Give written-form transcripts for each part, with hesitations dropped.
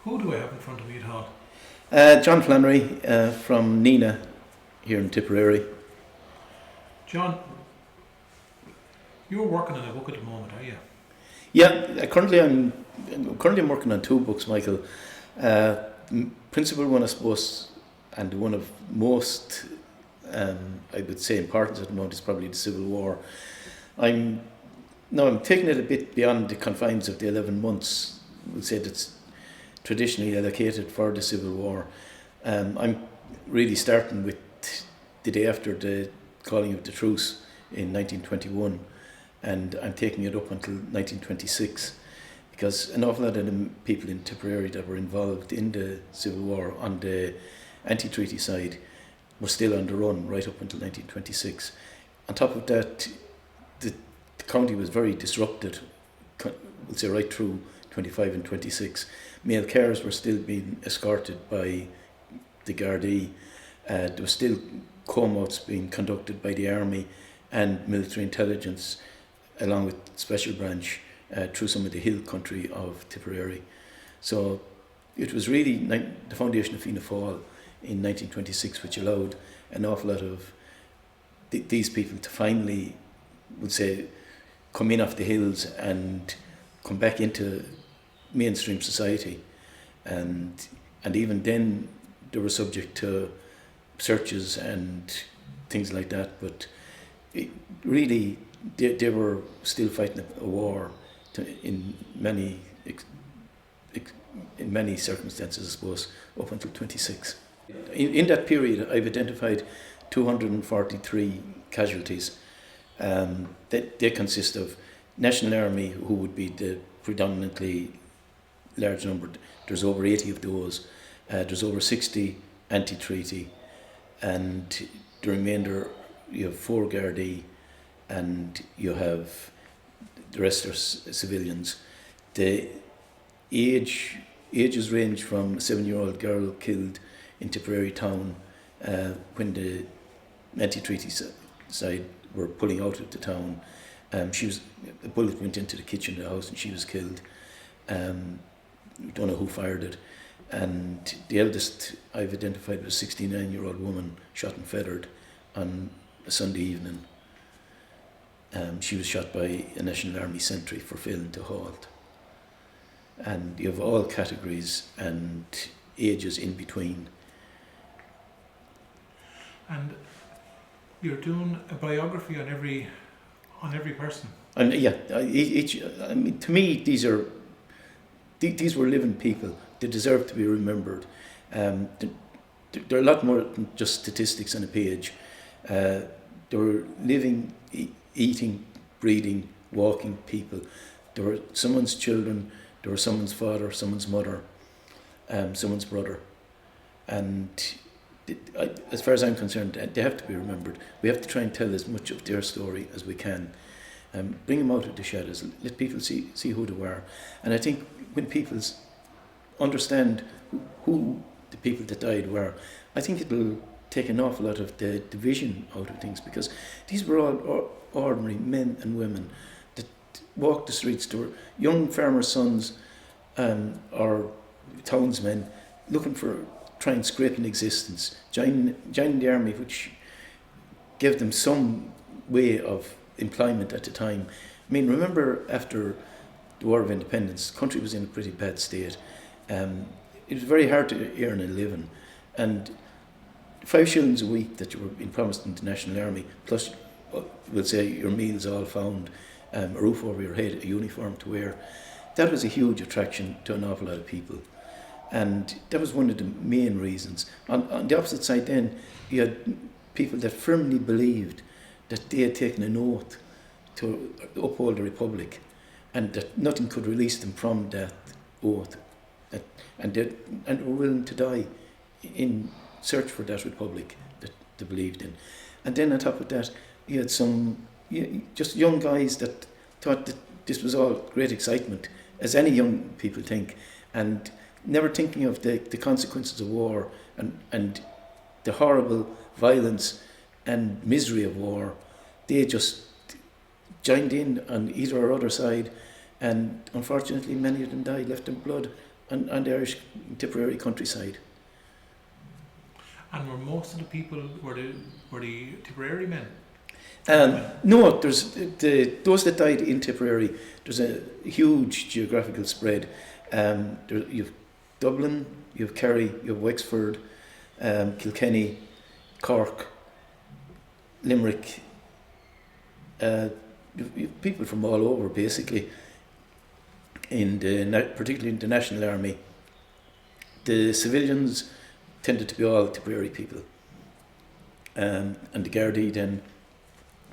Who do I have in front of me at all? John Flannery from Nina here in Tipperary. John, you're working on a book at the moment, are you? Yeah, currently I'm working on two books, Michael. Principal one, I suppose, and one of most, I would say, importance at the moment is probably the Civil War. I'm taking it a bit beyond the confines of the 11 months. We'll say that's traditionally allocated for the Civil War. I'm really starting with the day after the calling of the truce in 1921, and I'm taking it up until 1926, because an awful lot of the people in Tipperary that were involved in the Civil War on the anti-treaty side were still on the run right up until 1926. On top of that, the county was very disrupted, we'll say right through 25 and 26. Mail cars were still being escorted by the Gardaí. There was still comb-outs being conducted by the army and military intelligence, along with special branch, through some of the hill country of Tipperary. So it was really the foundation of Fianna Fáil in 1926, which allowed an awful lot of these people to finally, would say, come in off the hills and come back into mainstream society. And even then they were subject to searches and things like that, but really they were still fighting a war in many circumstances, I suppose, up until 26. In that period I've identified 243 casualties. They consist of National Army, who would be the predominantly large number. There's over 80 of those. There's over 60 anti-treaty, and the remainder, you have 4 Gardaí, and you have the rest are civilians. The ages range from a 7-year-old girl killed in Tipperary town when the anti-treaty side were pulling out of the town. A bullet went into the kitchen of the house and she was killed. We don't know who fired it. And the eldest I've identified was a 69-year-old woman shot and feathered on a Sunday evening. She was shot by a National Army sentry for failing to halt. And you have all categories and ages in between. And you're doing a biography on every person. And to me, these were living people. They deserve to be remembered. They're a lot more than just statistics on a page. They were living, eating, breathing, walking people. They were someone's children. They were someone's father, someone's mother, someone's brother. And as far as I'm concerned, they have to be remembered. We have to try and tell as much of their story as we can. Bring them out of the shadows. Let people see who they were. And I think when people understand who the people that died were, I think it'll take an awful lot of the division out of things, because these were all ordinary men and women that walked the streets. They were young farmers' sons or townsmen looking for try and scrape an existence, joining the army, which gave them some way of employment at the time. I mean, remember after the War of Independence, the country was in a pretty bad state. It was very hard to earn a living, and 5 shillings a week that you were being promised in the National Army, plus we'll say your meals all found, a roof over your head, a uniform to wear, that was a huge attraction to an awful lot of people. And that was one of the main reasons. On the opposite side then, you had people that firmly believed that they had taken an oath to uphold the Republic, and that nothing could release them from that oath, and were willing to die in search for that Republic that they believed in. And then on top of that, you had some just young guys that thought that this was all great excitement, as any young people think, and never thinking of the consequences of war and the horrible violence and misery of war. They just joined in on either or other side, and unfortunately many of them died, left in blood on the Irish Tipperary countryside. And were most of the people were the Tipperary men? No, there's those that died in Tipperary. There's a huge geographical spread. You've Dublin, you've Kerry, you've Wexford, Kilkenny, Cork, Limerick. You've people from all over, basically. Particularly in the National Army, the civilians tended to be all Tipperary people, and the Gardaí then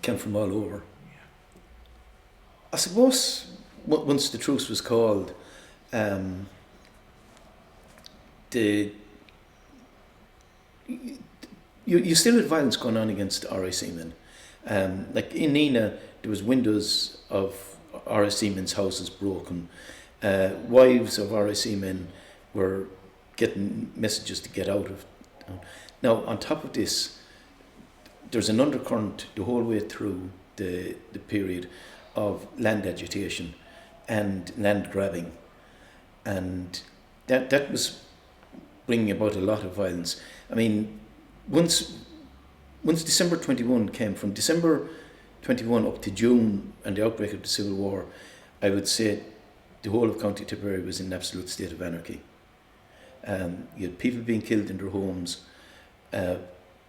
came from all over. I suppose once the truce was called, you still had violence going on against RIC men. Like in Nina, there was windows of RIC men's houses broken. Wives of RIC men were getting messages to get out of. Now, on top of this, there's an undercurrent the whole way through the period of land agitation and land grabbing, and that was bringing about a lot of violence. I mean, once December 21 came, from December 21 up to June and the outbreak of the Civil War, I would say the whole of County Tipperary was in an absolute state of anarchy. You had people being killed in their homes,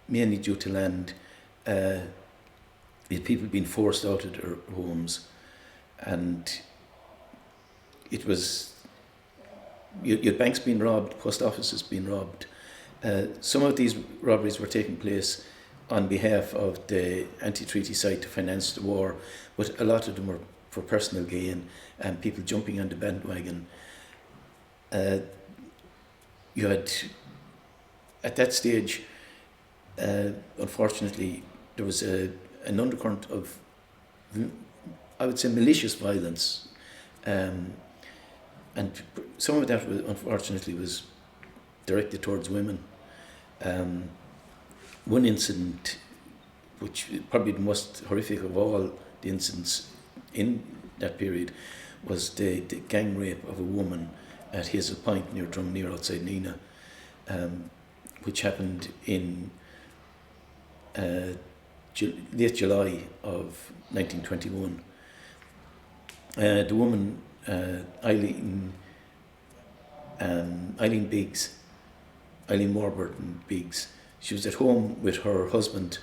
mainly due to land. You had people being forced out of their homes, and it was, you had banks being robbed, post offices being robbed. Some of these robberies were taking place on behalf of the anti-treaty side to finance the war, but a lot of them were for personal gain and people jumping on the bandwagon. You had, at that stage, unfortunately, there was an undercurrent of, I would say, malicious violence, and some of that, unfortunately, was directed towards women. One incident, which is probably the most horrific of all the incidents in that period, was the gang rape of a woman at Hazel Point near Drumnear outside Nina, which happened in late July of 1921. The woman, Eileen Warburton Biggs, she was at home with her husband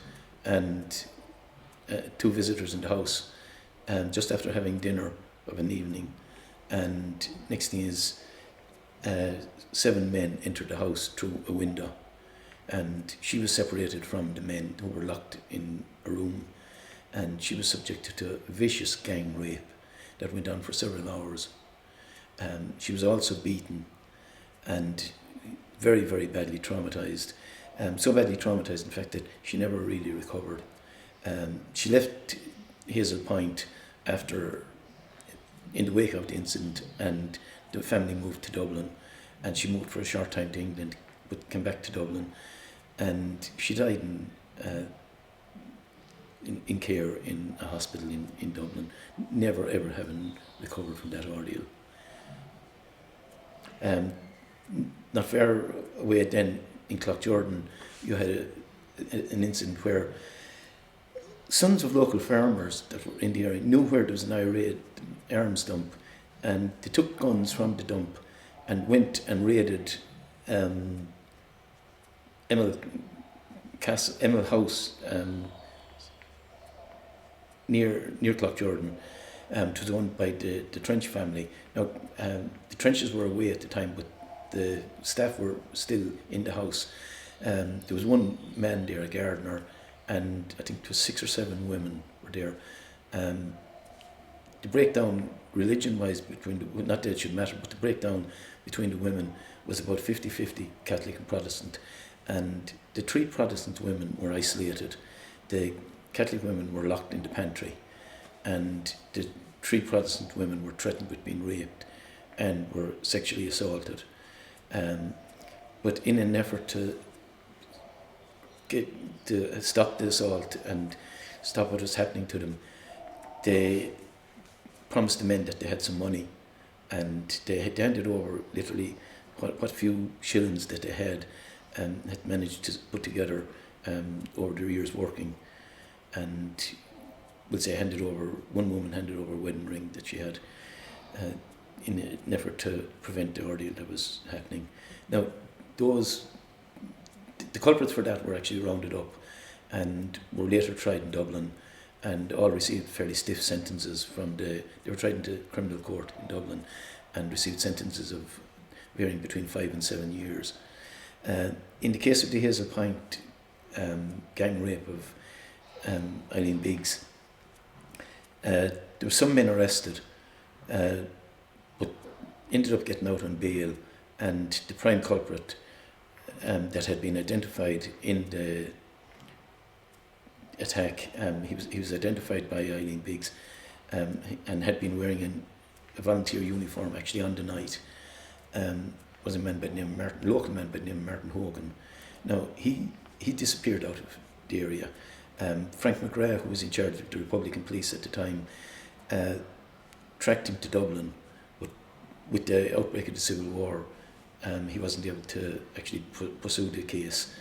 and two visitors in the house, just after having dinner of an evening, and next thing is 7 men entered the house through a window, and she was separated from the men who were locked in a room, and she was subjected to a vicious gang rape that went on for several hours. She was also beaten and very, very badly traumatized. So badly traumatized, in fact, that she never really recovered. She left Hazel Point after, in the wake of the incident, and the family moved to Dublin, and she moved for a short time to England, but came back to Dublin, and she died in care in a hospital in Dublin, never ever having recovered from that ordeal. Not far away then, in Cloughjordan, you had an incident where sons of local farmers that were in the area knew where there was an IRA arms dump, and they took guns from the dump and went and raided Emil House near Cloughjordan. It was owned by the Trench family. Now, the Trenches were away at the time, but the staff were still in the house. There was one man there, a gardener, and I think it was 6 or 7 women were there. The breakdown religion-wise between not that it should matter, but the breakdown between the women was about 50-50 Catholic and Protestant, and the 3 Protestant women were isolated. The Catholic women were locked in the pantry, and the 3 Protestant women were threatened with being raped and were sexually assaulted. But in an effort to stop the assault and stop what was happening to them, they promised the men that they had some money, and they had handed over literally what few shillings that they had managed to put together over their years working, and we'll say one woman handed over a wedding ring that she had in an effort to prevent the ordeal that was happening. Now, the culprits for that were actually rounded up and were later tried in Dublin, and all received fairly stiff sentences they were tried into criminal court in Dublin and received sentences of varying between 5 and 7 years. In the case of the Hazel Point gang rape of Eileen Biggs, there were some men arrested, but ended up getting out on bail, and the prime culprit that had been identified in the attack, he was identified by Eileen Biggs, and had been wearing a volunteer uniform actually on the night, was a man by the name of Martin, local man by the name of Martin Hogan. Now, he disappeared out of the area. Frank McGrath, who was in charge of the Republican police at the time, tracked him to Dublin, but with the outbreak of the Civil War, he wasn't able to actually pursue the case.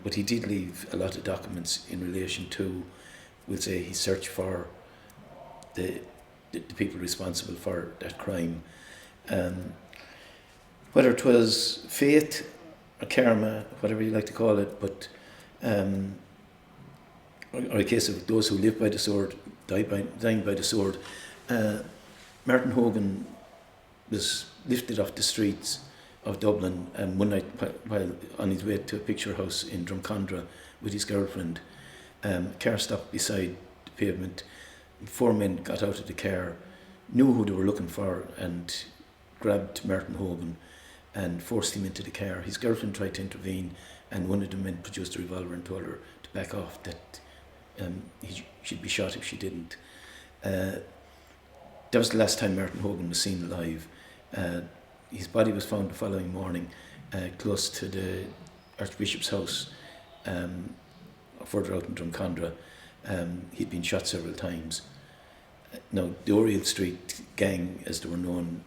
But he did leave a lot of documents in relation to, we'll say, his search for the people responsible for that crime. Whether it was fate or karma, whatever you like to call it, but or a case of those who live by the sword, dying by the sword. Martin Hogan was lifted off the streets of Dublin one night while on his way to a picture house in Drumcondra with his girlfriend. Car stopped beside the pavement. 4 men got out of the car, knew who they were looking for, and grabbed Martin Hogan and forced him into the car. His girlfriend tried to intervene, and one of the men produced a revolver and told her to back off, that she'd be shot if she didn't. That was the last time Martin Hogan was seen alive. His body was found the following morning close to the Archbishop's house, further out in Drumcondra. He'd been shot several times. Now, the Oriel Street gang, as they were known,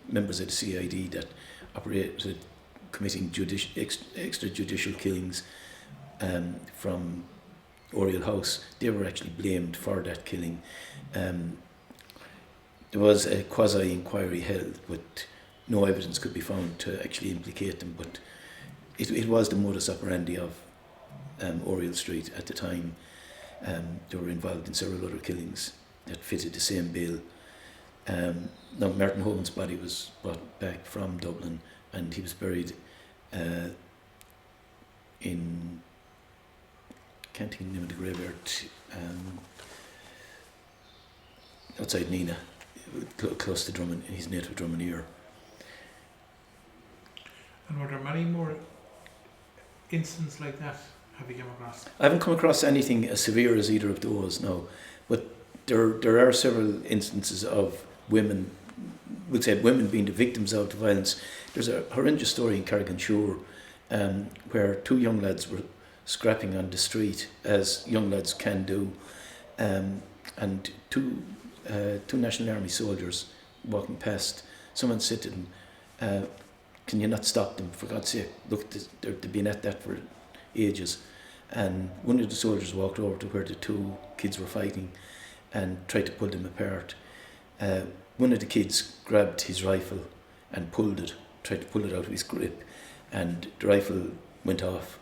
members of the CID that operated committing extrajudicial killings from Oriel House, they were actually blamed for that killing. There was a quasi-inquiry held, but no evidence could be found to actually implicate them. But it was the modus operandi of Oriel Street at the time. They were involved in several other killings that fitted the same bill. Now, Martin Hogan's body was brought back from Dublin, and he was buried in, can't think of the name of the graveyard, outside Nina, close to Drummond, his native Drummondere. And were there many more incidents like that have you come across? I haven't come across anything as severe as either of those, no. But there are several instances of women, we'll say women being the victims of the violence. There's a horrendous story in Carrigan-Shore where 2 young lads were scrapping on the street, as young lads can do, and two National Army soldiers walking past. Someone said to them, can you not stop them, for God's sake? Look, they've been at that for ages. And one of the soldiers walked over to where the 2 kids were fighting and tried to pull them apart. One of the kids grabbed his rifle and tried to pull it out of his grip, and the rifle went off.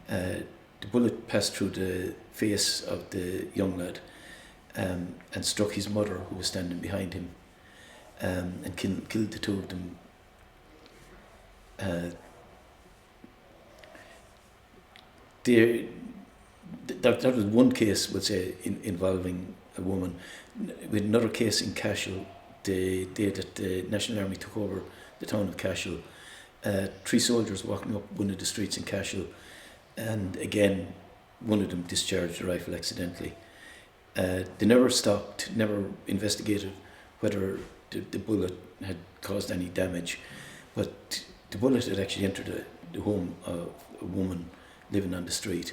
The bullet passed through the face of the young lad and struck his mother, who was standing behind him, and killed the 2 of them. That was one case, we'll say, involving a woman. With another case in Cashel, the day that the National Army took over the town of Cashel, 3 soldiers walking up one of the streets in Cashel, and again, one of them discharged a rifle accidentally. They never stopped, never investigated whether the bullet had caused any damage, but the bullet had actually entered the home of a woman living on the street,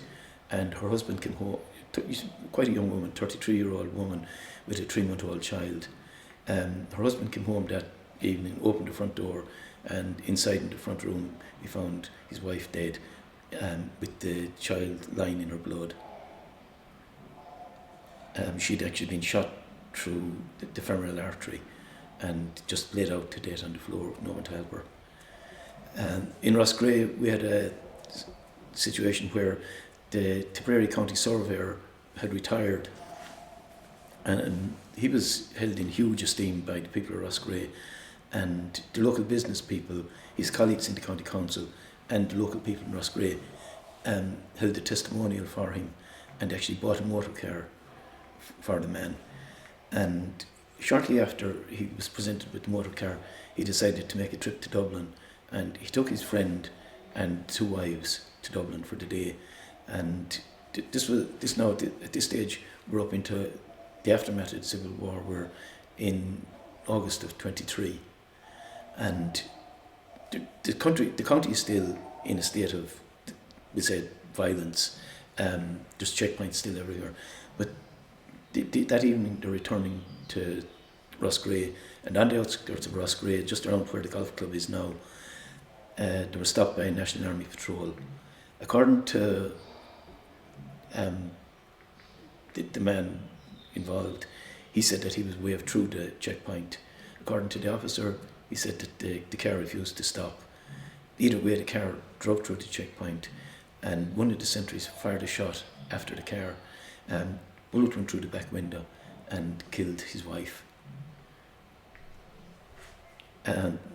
and her husband came home, quite a young woman, 33-year-old woman with a 3-month-old child. Her husband came home that evening, opened the front door, and inside in the front room he found his wife dead, with the child lying in her blood. She'd actually been shot through the femoral artery and just bled out to death on the floor with no one to help her. In Roscrea we had a situation where the Tipperary County Surveyor had retired, and he was held in huge esteem by the people of Roscrea, and the local business people, his colleagues in the County Council and the local people in Roscrea held a testimonial for him and actually bought a motor car for the man. And shortly after he was presented with the motor car, he decided to make a trip to Dublin, and he took his friend and 2 wives to Dublin for the day. And at this stage we're up into the aftermath of the Civil War. We're in August of 23, and the county is still in a state of, we said, violence. There's checkpoints still everywhere, but that evening they're returning to Roscrea, and on the outskirts of Roscrea, just around where the golf club is now, they were stopped by a National Army patrol. According to the man involved, he said that he was way through the checkpoint. According to the officer, he said that the car refused to stop. Either way, the car drove through the checkpoint, and one of the sentries fired a shot after the car. Bullet went through the back window and killed his wife.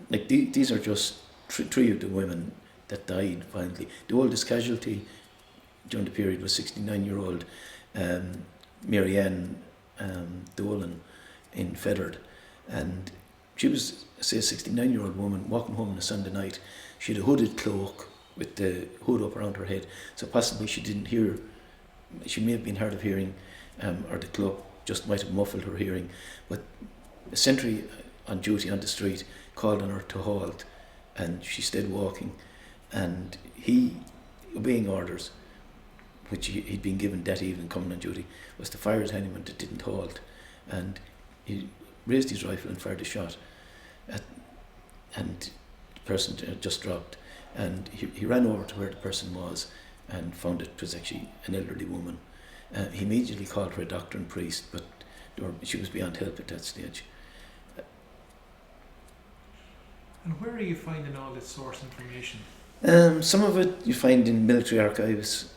These are just 3 of the women that died violently. The oldest casualty during the period was 69-year-old Mary Ann Dolan in Feathered, and she was, say, a 69-year-old woman walking home on a Sunday night. She had a hooded cloak with the hood up around her head, so possibly she didn't hear. She may have been hard of hearing, or the cloak just might have muffled her hearing. But a sentry on duty on the street called on her to halt, and she stayed walking. And he, obeying orders, which he'd been given that evening coming on duty, was to fire at anyone that didn't halt. And he raised his rifle and fired a shot, and the person just dropped. And he ran over to where the person was and found it was actually an elderly woman. He immediately called for a doctor and priest, but she was beyond help at that stage. And where are you finding all this source information? Some of it you find in military archives,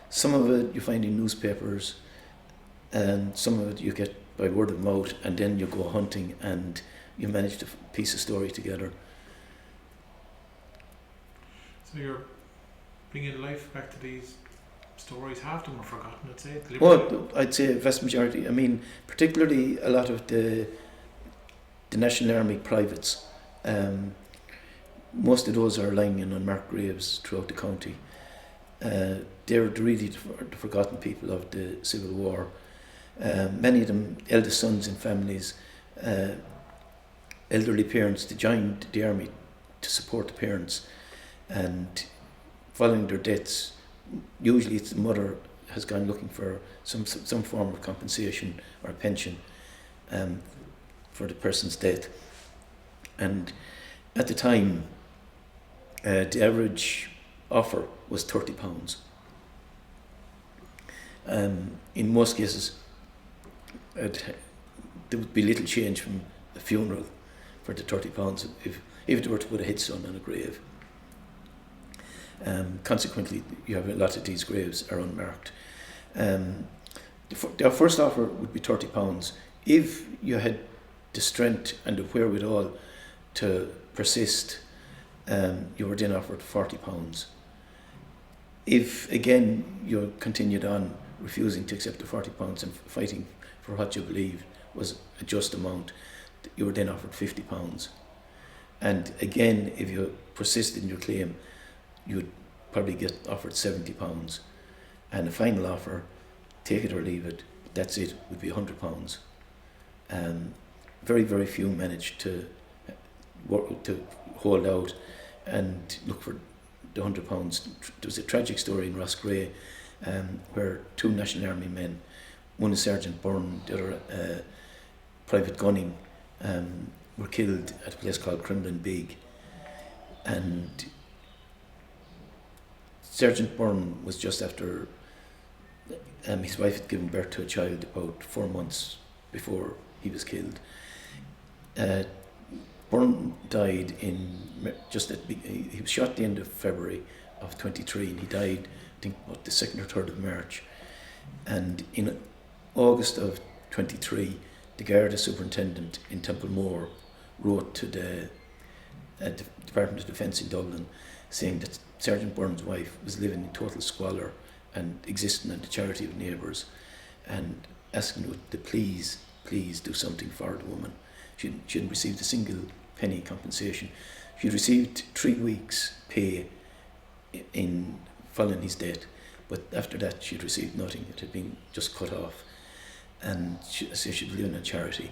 some of it you find in newspapers, and some of it you get by word of mouth, and then you go hunting and you manage to piece a story together. So you're bringing life back to these stories. Half of them are forgotten, I'd say. Well, I'd say a vast majority. I mean, particularly a lot of the National Army privates. Most of those are lying in unmarked graves throughout the county. They're really the forgotten people of the Civil War. Many of them, eldest sons in families, elderly parents, they joined the army to support the parents, and following their deaths, usually it's the mother has gone looking for some form of compensation or pension for the person's death. And at the time, the average offer was £30. In most cases, there would be little change from a funeral for the £30 if they were to put a headstone on a grave. Consequently, you have a lot of these graves are unmarked. Their first offer would be £30. If you had the strength and the wherewithal to persist, you were then offered £40. If again you continued on refusing to accept the £40 and fighting for what you believed was a just amount, you were then offered £50. And again, if you persisted in your claim, you would probably get offered £70. And the final offer, take it or leave it, that's it, would be £100. Very, very few managed to hold out and look for the £100. There was a tragic story in Roscrea where 2 National Army men, one is Sergeant Byrne, the other Private Gunning, were killed at a place called Clonmel Big, and Sergeant Byrne was just after his wife had given birth to a child about 4 months before he was killed. Byrne died he was shot at the end of February of 23, and he died, I think, about the 2nd or 3rd of March. And in August of 23, the Garda superintendent in Templemore wrote to the Department of Defence in Dublin, saying that Sergeant Byrne's wife was living in total squalor and existing on the charity of neighbours, and asking her to please do something for the woman. She hadn't received a single penny compensation. She had received 3 weeks' pay in following his death, but after that she had received nothing. It had been just cut off, and she was living on charity.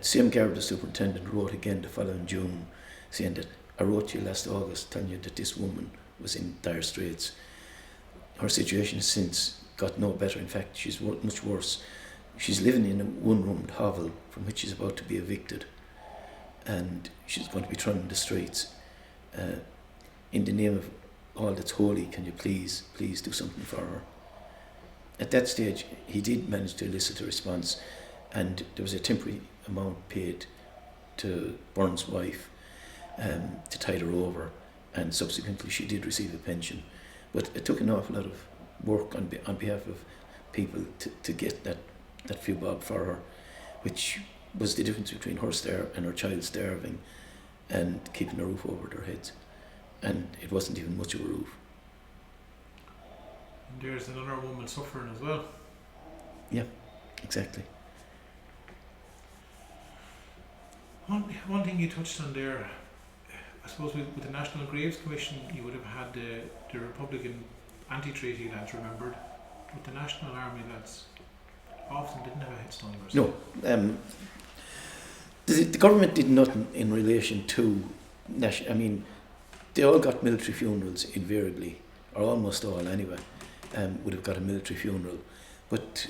Same Garda superintendent wrote again the following June, saying that I wrote to you last August telling you that this woman was in dire straits. Her situation has since got no better. In fact, she's much worse. She's living in a one-roomed hovel from which she's about to be evicted, and she's going to be thrown in the streets. In the name of all that's holy, can you please do something for her? At that stage, he did manage to elicit a response, and there was a temporary amount paid to Byrne's wife to tide her over, and subsequently she did receive a pension. But it took an awful lot of work on behalf of people to get that few bob for her, which was the difference between her and her child starving and keeping a roof over their heads. And it wasn't even much of a roof. And there's another woman suffering as well. Yeah, exactly. One thing you touched on there, I suppose with the National Graves Commission, you would have had the Republican anti-treaty lads remembered, but the National Army lads often didn't have a headstone. No, the government did nothing in relation to I mean, they all got military funerals invariably, or almost all anyway. Would have got a military funeral, but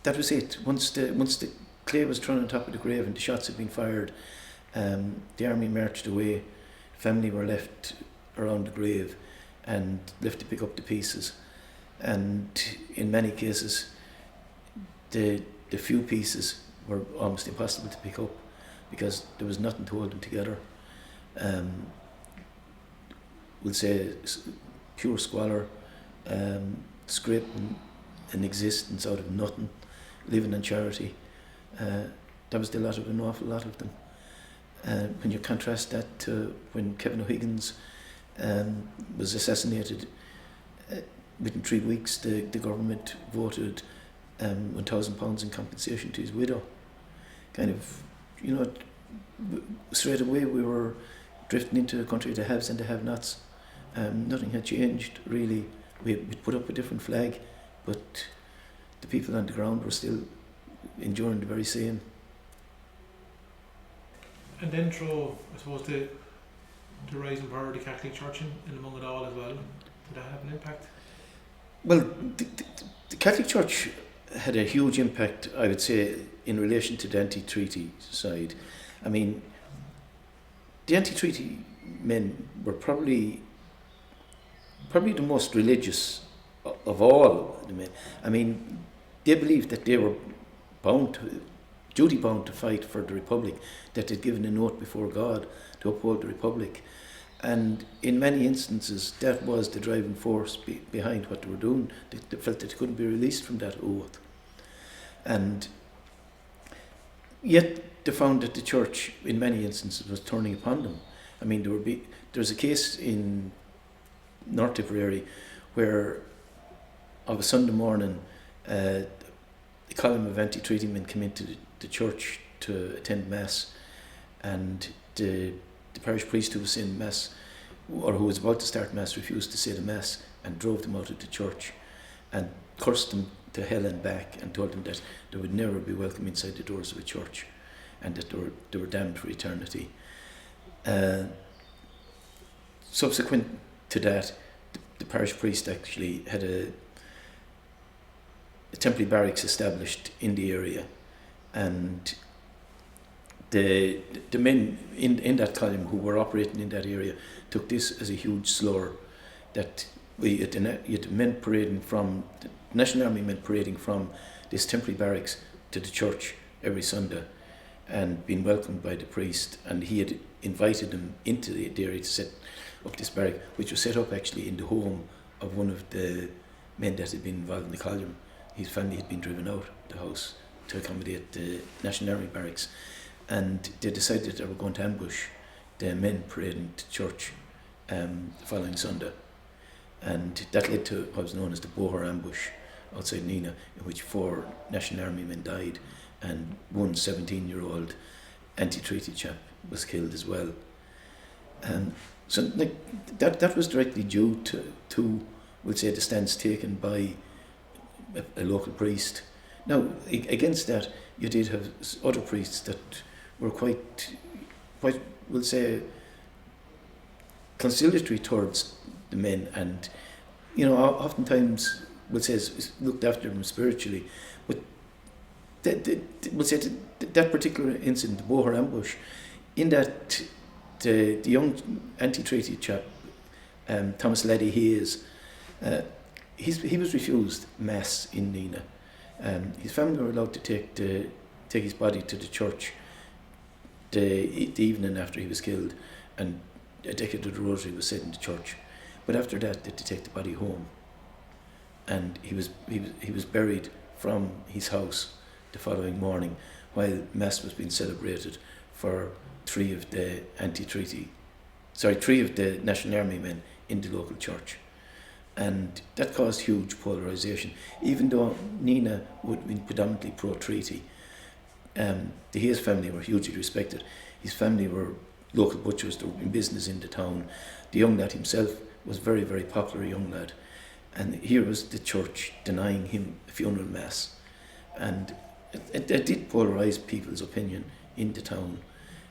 that was it. Once the clay was thrown on top of the grave and the shots had been fired, the army marched away. Family were left around the grave and left to pick up the pieces. And in many cases, the few pieces were almost impossible to pick up because there was nothing to hold them together. We'll say pure squalor, scraping an existence out of nothing, living on charity. That was the lot of an awful lot of them. When you contrast that to when Kevin O'Higgins was assassinated, within 3 weeks the government voted £1,000 in compensation to his widow. Kind of, straight away we were drifting into a country of the haves and the have-nots. Nothing had changed really. We'd put up a different flag, but the people on the ground were still enduring the very same. And then through, I suppose, the rising power of the Catholic Church in among it all as well, did that have an impact? Well, the Catholic Church had a huge impact, I would say, in relation to the anti-treaty side. I mean, the anti-treaty men were probably the most religious of all the men. I mean, they believed that they were duty bound to fight for the Republic, that they'd given an oath before God to uphold the Republic. And in many instances, that was the driving force behind what they were doing. They felt that they couldn't be released from that oath. And yet they found that the church, in many instances, was turning upon them. I mean, there's a case in North Tipperary where, of a Sunday morning, a column of anti-treaty men came into the church to attend Mass, and the parish priest who was saying Mass, or who was about to start Mass, refused to say the Mass and drove them out of the church and cursed them to hell and back and told them that they would never be welcome inside the doors of a church and that they were damned for eternity. Subsequent to that, the parish priest actually had a temporary barracks established in the area, and the men in that column who were operating in that area took this as a huge slur, that you had the men parading from, the National Army men parading from this temporary barracks to the church every Sunday and being welcomed by the priest, and he had invited them into the area to set up this barrack, which was set up actually in the home of one of the men that had been involved in the column. His family had been driven out of the house to accommodate the National Army barracks, and they decided that they were going to ambush the men parading to church the following Sunday, and that led to what was known as the Boher ambush outside Nina, in which 4 National Army men died and one 17-year-old anti-treaty chap was killed as well. So that was directly due to we'll say, the stance taken by a local priest. Now, against that, you did have other priests that were quite, we'll say, conciliatory towards the men, and oftentimes we'll say looked after them spiritually. But we'll say that particular incident, the Boher ambush, in that the young anti-treaty chap, Thomas Laddie Hayes, he was refused mass in Nina. His family were allowed to take his body to the church the evening after he was killed, and a decade of the rosary was said in the church. But after that, they had to take the body home, and he was buried from his house the following morning, while mass was being celebrated for 3 of the National Army men in the local church. And that caused huge polarisation. Even though Nina would have been predominantly pro-treaty, the Hayes family were hugely respected. His family were local butchers, they were in business in the town. The young lad himself was a very, very popular young lad. And here was the church denying him a funeral mass. And it did polarise people's opinion in the town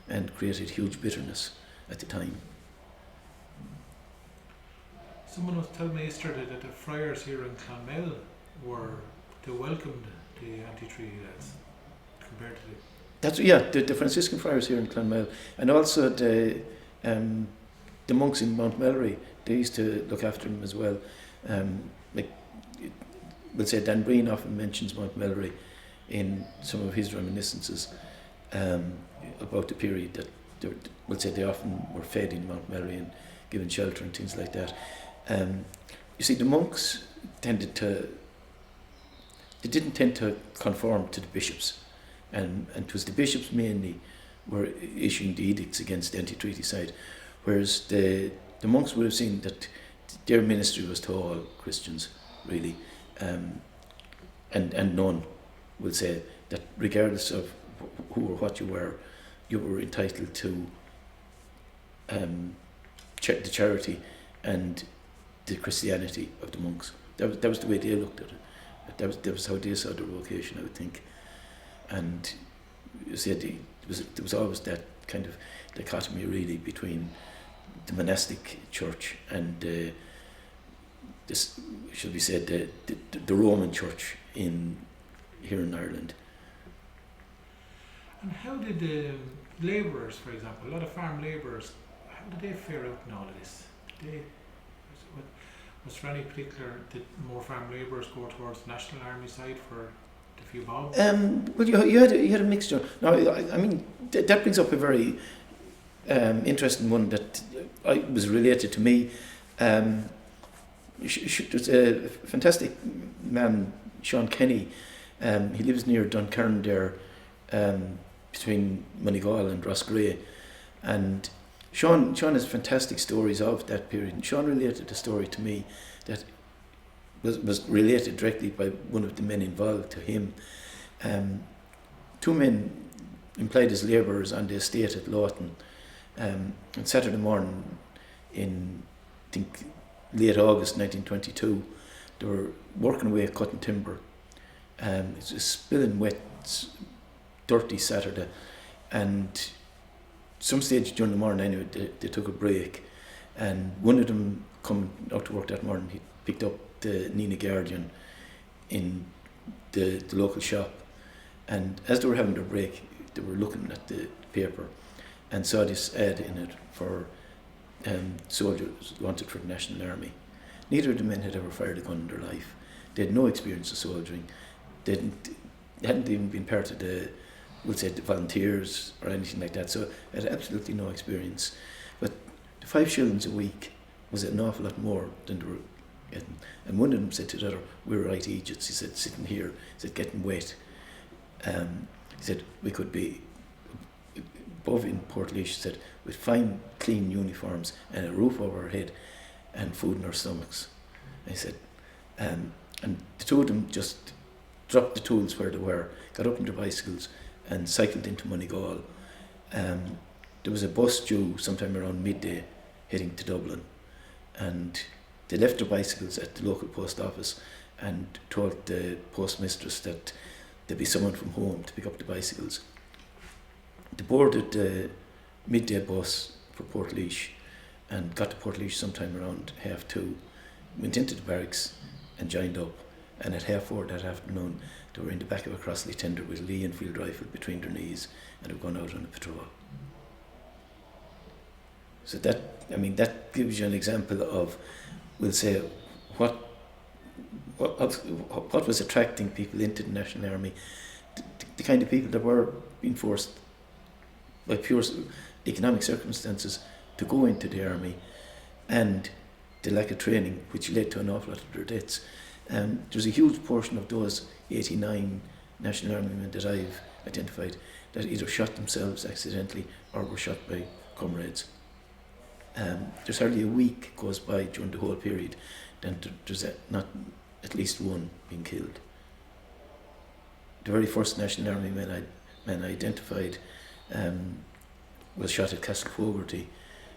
and created huge bitterness at the time. Someone was telling me yesterday that the friars here in Clonmel they welcomed the anti-treaty lads compared to the Franciscan friars here in Clonmel, and also the monks in Mount Melleray. They used to look after them as well. We'll say Dan Breen often mentions Mount Melleray in some of his reminiscences about the period that they often were fed in Mount Melleray and given shelter and things like that. You see, the monks didn't tend to conform to the bishops, and it was the bishops mainly were issuing the edicts against the anti-treaty side, whereas the monks would have seen that their ministry was to all Christians, really, and none will say that regardless of who or what you were entitled to the charity and the Christianity of the monks. That was the way they looked at it. That was how they saw their vocation, I would think. And you said there was always that kind of dichotomy, really, between the monastic church and this, should we say, the Roman church here in Ireland. And how did the labourers, for example, a lot of farm labourers, how did they fare out in all of this? Was there any particular, did more farm labourers go towards the National Army side for the few bob? Well, you had a mixture. Now, I mean, that brings up a very interesting one that was related to me. There's a fantastic man, Sean Kenny. He lives near Dunkerrin there, between Moneygall and Rossgray, and Sean has fantastic stories of that period. And Sean related a story to me that was related directly by one of the men involved to him. 2 men employed as labourers on the estate at Lawton. On Saturday morning in, I think, late August 1922, they were working away cutting timber. It was a spilling wet, dirty Saturday, and some stage during the morning anyway, they took a break, and one of them coming out to work that morning, he picked up the Nina Guardian in the local shop, and as they were having their break, they were looking at the paper and saw this ad in it for soldiers wanted for the National Army. Neither of the men had ever fired a gun in their life. They had no experience of soldiering. They hadn't even been part of the volunteers or anything like that, so they had absolutely no experience. But the 5 shillings a week was an awful lot more than they were getting. And one of them said to the other, "We're right Egypts," he said, "sitting here," he said, "getting wet." He said, "We could be above in Portlaoise," he said, "with fine, clean uniforms and a roof over our head and food in our stomachs." And he said, and the two of them just dropped the tools where they were, got up on their bicycles and cycled into Moneygall. There was a bus due sometime around midday heading to Dublin, and they left their bicycles at the local post office and told the postmistress that there'd be someone from home to pick up the bicycles. They boarded the midday bus for Portlaoise and got to Portlaoise sometime around 2:30, went into the barracks and joined up, and at 4:30 that afternoon they were in the back of a Crossley tender with a Lee Enfield rifle between their knees and had gone out on a patrol. So that gives you an example of, we'll say, what was attracting people into the National Army, the kind of people that were being forced by pure economic circumstances to go into the army, and the lack of training, which led to an awful lot of their deaths. There's a huge portion of those 89 National Army men that I've identified that either shot themselves accidentally or were shot by comrades. There's hardly a week goes by during the whole period then there's not at least one being killed. The very first National Army man I identified was shot at Castle Fogarty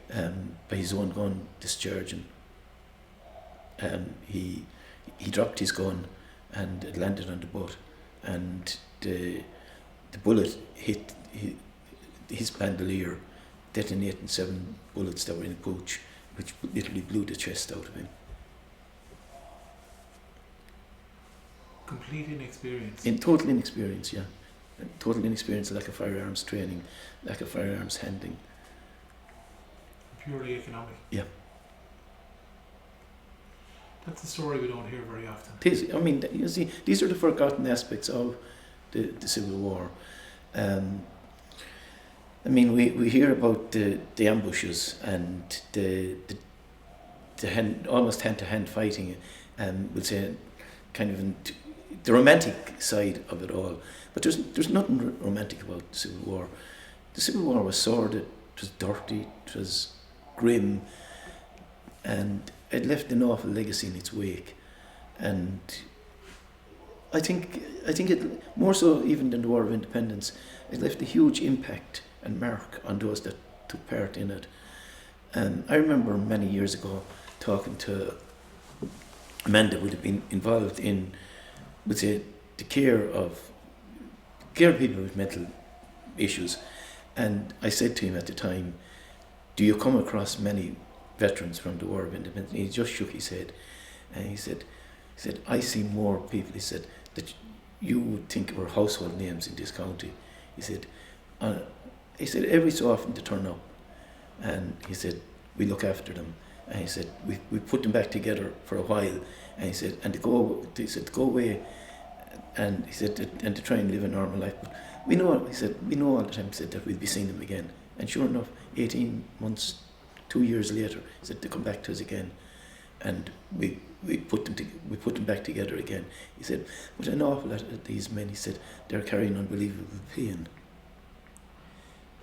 by his own gun discharging. He dropped his gun and it landed on the butt, and the bullet hit his bandolier, detonating 7 bullets that were in a pouch, which literally blew the chest out of him. Complete inexperience. Total inexperience, yeah. Total inexperience, lack of firearms training, lack of firearms handling. Purely economic. Yeah. That's a story we don't hear very often. You see, these are the forgotten aspects of the Civil War. We hear about the ambushes and the almost hand-to-hand fighting, we'll say, kind of the romantic side of it all. But there's nothing romantic about the Civil War. The Civil War was sordid, it was dirty, it was grim, and it left an awful legacy in its wake. And I think it, more so even than the War of Independence, it left a huge impact and mark on those that took part in it. I remember many years ago talking to a man that would have been involved in, would say, the care of people with mental issues, and I said to him at the time, "Do you come across many veterans from the War of Independence?" And he just shook his head, and he said, "I see more people," he said, "that you would think were household names in this county." He said, "Every so often they turn up, and he said, we look after them." And he said, we put them back together for a while, and he said, to go away, and he said, and to try and live a normal life. But we know all the time, he said, that we'll be seeing them again. And sure enough, 18 months, 2 years later, he said, they come back to us again, and we put them back together again. He said, but an awful lot of these men, he said, they're carrying unbelievable pain.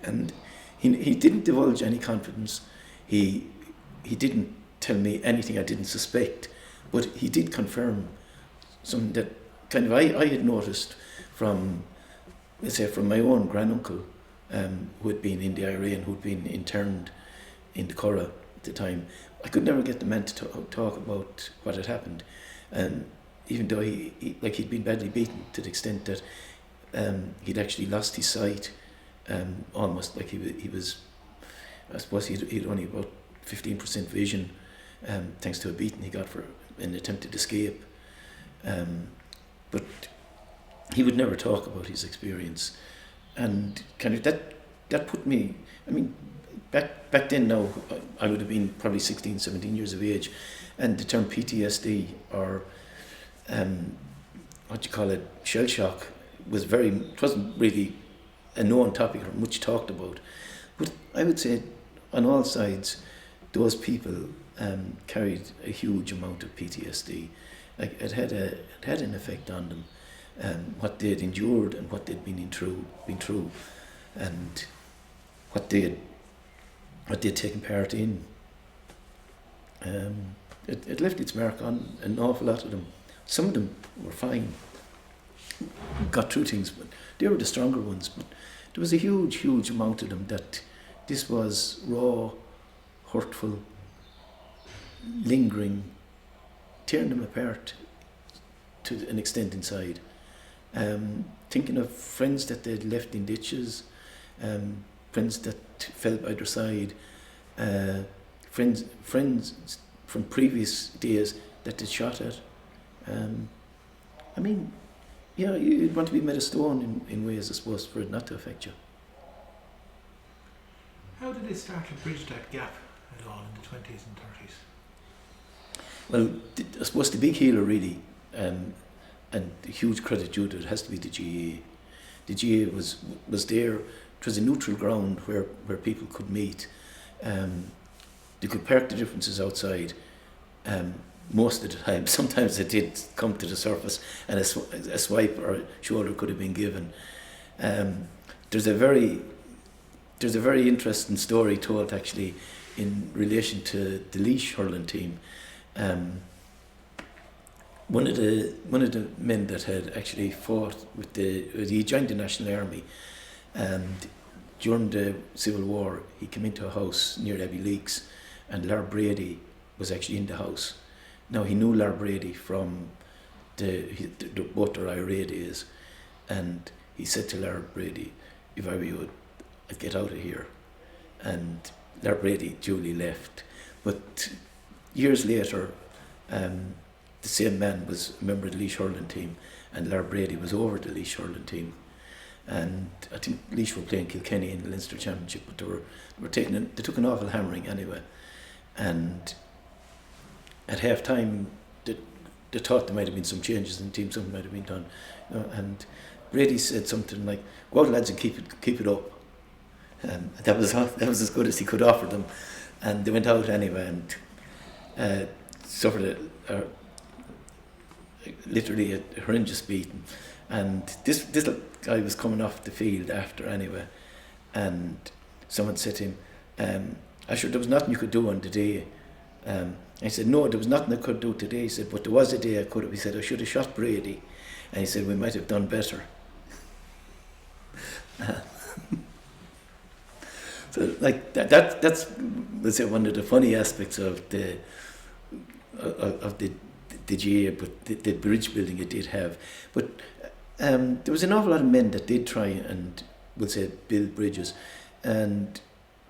And he didn't divulge any confidence. He didn't tell me anything I didn't suspect, but he did confirm something that kind of I had noticed from, let's say, from my own granduncle, who had been in the IRA and who'd been interned in the Curragh at the time. I could never get the man to talk about what had happened, even though he'd been badly beaten to the extent that he'd actually lost his sight, almost like he was. I suppose he'd only about 15% vision, thanks to a beating he got for an attempted escape. But he would never talk about his experience, and kind of that put me, I mean, back then now, I would have been probably 16, 17 years of age, and the term PTSD, or what you call it, shell shock, it wasn't really a known topic or much talked about. But I would say on all sides, those people carried a huge amount of PTSD. Like it had an effect on them, what they'd endured and what they'd been through, and what they'd taken part in. It left its mark on an awful lot of them. Some of them were fine, got through things, but they were the stronger ones. But there was a huge amount of them that this was raw, hurtful, lingering, tearing them apart to an extent inside. Thinking of friends that they'd left in ditches, friends that fell by their side, friends from previous days that they'd shot at. I mean, yeah, you'd want to be made of stone in ways, I suppose, for it not to affect you. How did they start to bridge that gap at all in the 20s and 30s? Well, I suppose the big healer really, and the huge credit due to it, has to be the GAA. The GAA was there. It was a neutral ground where people could meet. They could park the differences outside. Most of the time, sometimes it did come to the surface, and a swipe or a shoulder could have been given. There's a very interesting story told actually in relation to the Laois hurling team. One of the men that had actually fought he joined the National Army, and during the Civil War he came into a house near Abbey Leaks, and Lord Brady was actually in the house. Now he knew Lord Brady from both their IRA days, and he said to Lord Brady, "If I were you, I'd get out of here." And Lord Brady duly left. But years later, the same man was a member of the Laois hurling team, and Lord Brady was over the Laois hurling team. And I think Laois were playing Kilkenny in the Leinster Championship, but they took an awful hammering anyway. And at half time, they thought there might have been some changes in the team, something might have been done. And Brady said something like, "Go out, lads, and keep it up." That was as good as he could offer them. And they went out anyway and suffered literally a horrendous beating. And this guy was coming off the field after anyway, and someone said to him, "I'm sure there was nothing you could do on the day." He said, "No, there was nothing I could do today." He said, "But there was a day I could have." He said, "I should have shot Brady." And he said, "We might have done better." So like that's let's say one of the funny aspects of the GA, but the bridge building it did have. But there was an awful lot of men that did try and, we'll say, build bridges, and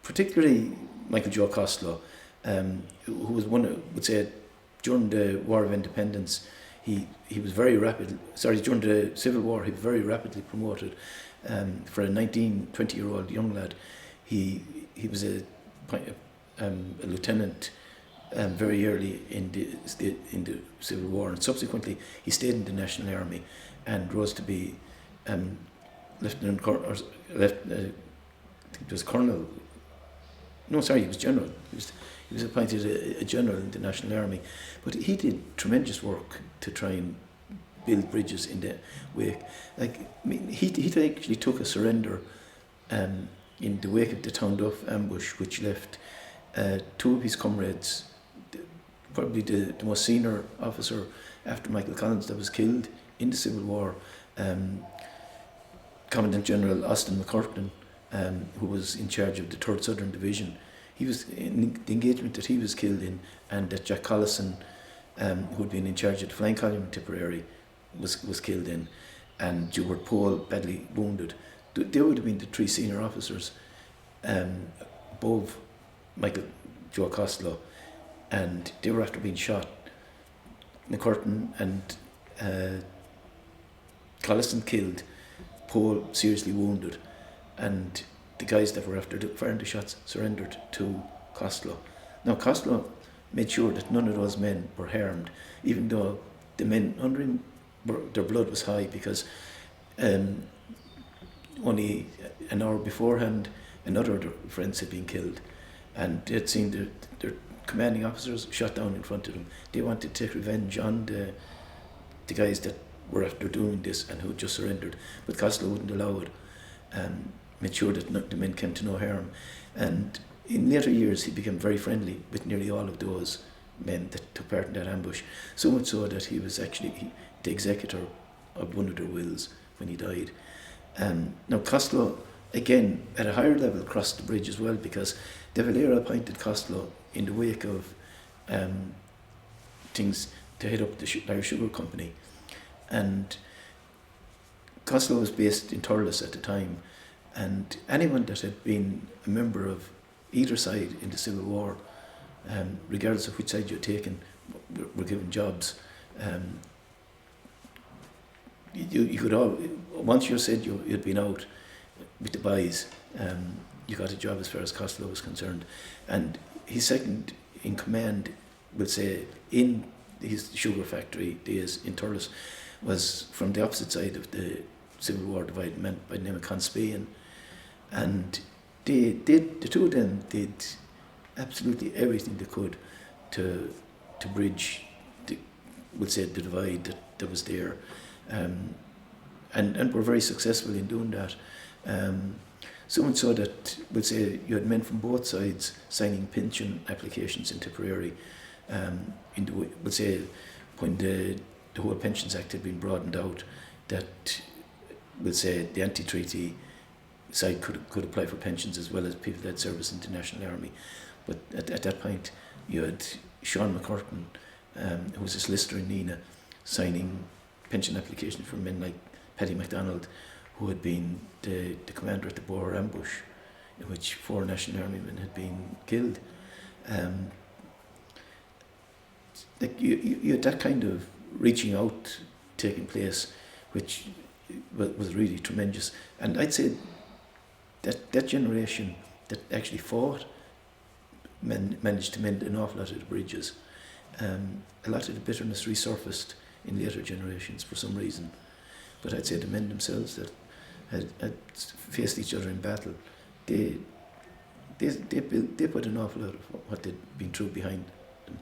particularly Michael Joe Costello, who was one of, would say, during the War of Independence, he was very rapid. During the Civil War, he was very rapidly promoted. For a 20-year-old young lad, he was a lieutenant very early in the Civil War, and subsequently he stayed in the National Army and rose to be lieutenant colonel, or I think it was colonel. No, sorry, he was general. He was appointed a general in the National Army, but he did tremendous work to try and build bridges in the wake. Like, I mean, he actually took a surrender in the wake of the Town Duff ambush, which left two of his comrades, probably the most senior officer after Michael Collins that was killed in the Civil War, Commandant General Austin McCurtain, who was in charge of the 3rd Southern Division. He was in the engagement that he was killed in, and that Jack Collison, who had been in charge of the flying column in Tipperary, was killed in, and Dewart Pole badly wounded. They would have been the 3 senior officers above Michael Joe Costello, and they were after being shot. McCurtain and Collison killed, Pole seriously wounded, and the guys that were after firing the shots surrendered to Costello. Now Costello made sure that none of those men were harmed, even though the men under him, their blood was high, because only an hour beforehand another of their friends had been killed, and they'd seen their commanding officers shot down in front of them. They wanted to take revenge on the guys that were after doing this and who had just surrendered, but Costello wouldn't allow it. Made sure that the men came to no harm, and in later years he became very friendly with nearly all of those men that took part in that ambush, so much so that he was actually the executor of one of their wills when he died. Now Costello, again, at a higher level, crossed the bridge as well, because De Valera appointed Costello in the wake of things to head up the Irish Sugar Company, and Costello was based in Thurles at the time, and anyone that had been a member of either side in the Civil War, regardless of which side you're taken, were given jobs. You could all, once you said you'd been out with the boys, you got a job as far as Costello was concerned. And his second in command, we'll say, in his sugar factory days in Thurles, was from the opposite side of the Civil War divide, man by the name of Conspain. And the two of them did absolutely everything they could to bridge the divide that was there, and were very successful in doing that. So much so that, we'll say, you had men from both sides signing pension applications in Tipperary. We'll say, when the whole Pensions Act had been broadened out, that, we'll say, the anti-treaty side could apply for pensions as well as people that had service in the National Army. But at that point, you had Sean McCurtain, who was a solicitor in Nina, signing pension applications for men like Paddy MacDonald, who had been the commander at the Boer ambush, in which 4 National Army men had been killed. You had that kind of reaching out taking place, which was really tremendous. And I'd say that generation that actually fought managed to mend an awful lot of the bridges. A lot of the bitterness resurfaced in later generations for some reason. But I'd say the men themselves that had faced each other in battle, they put an awful lot of what they'd been through behind them.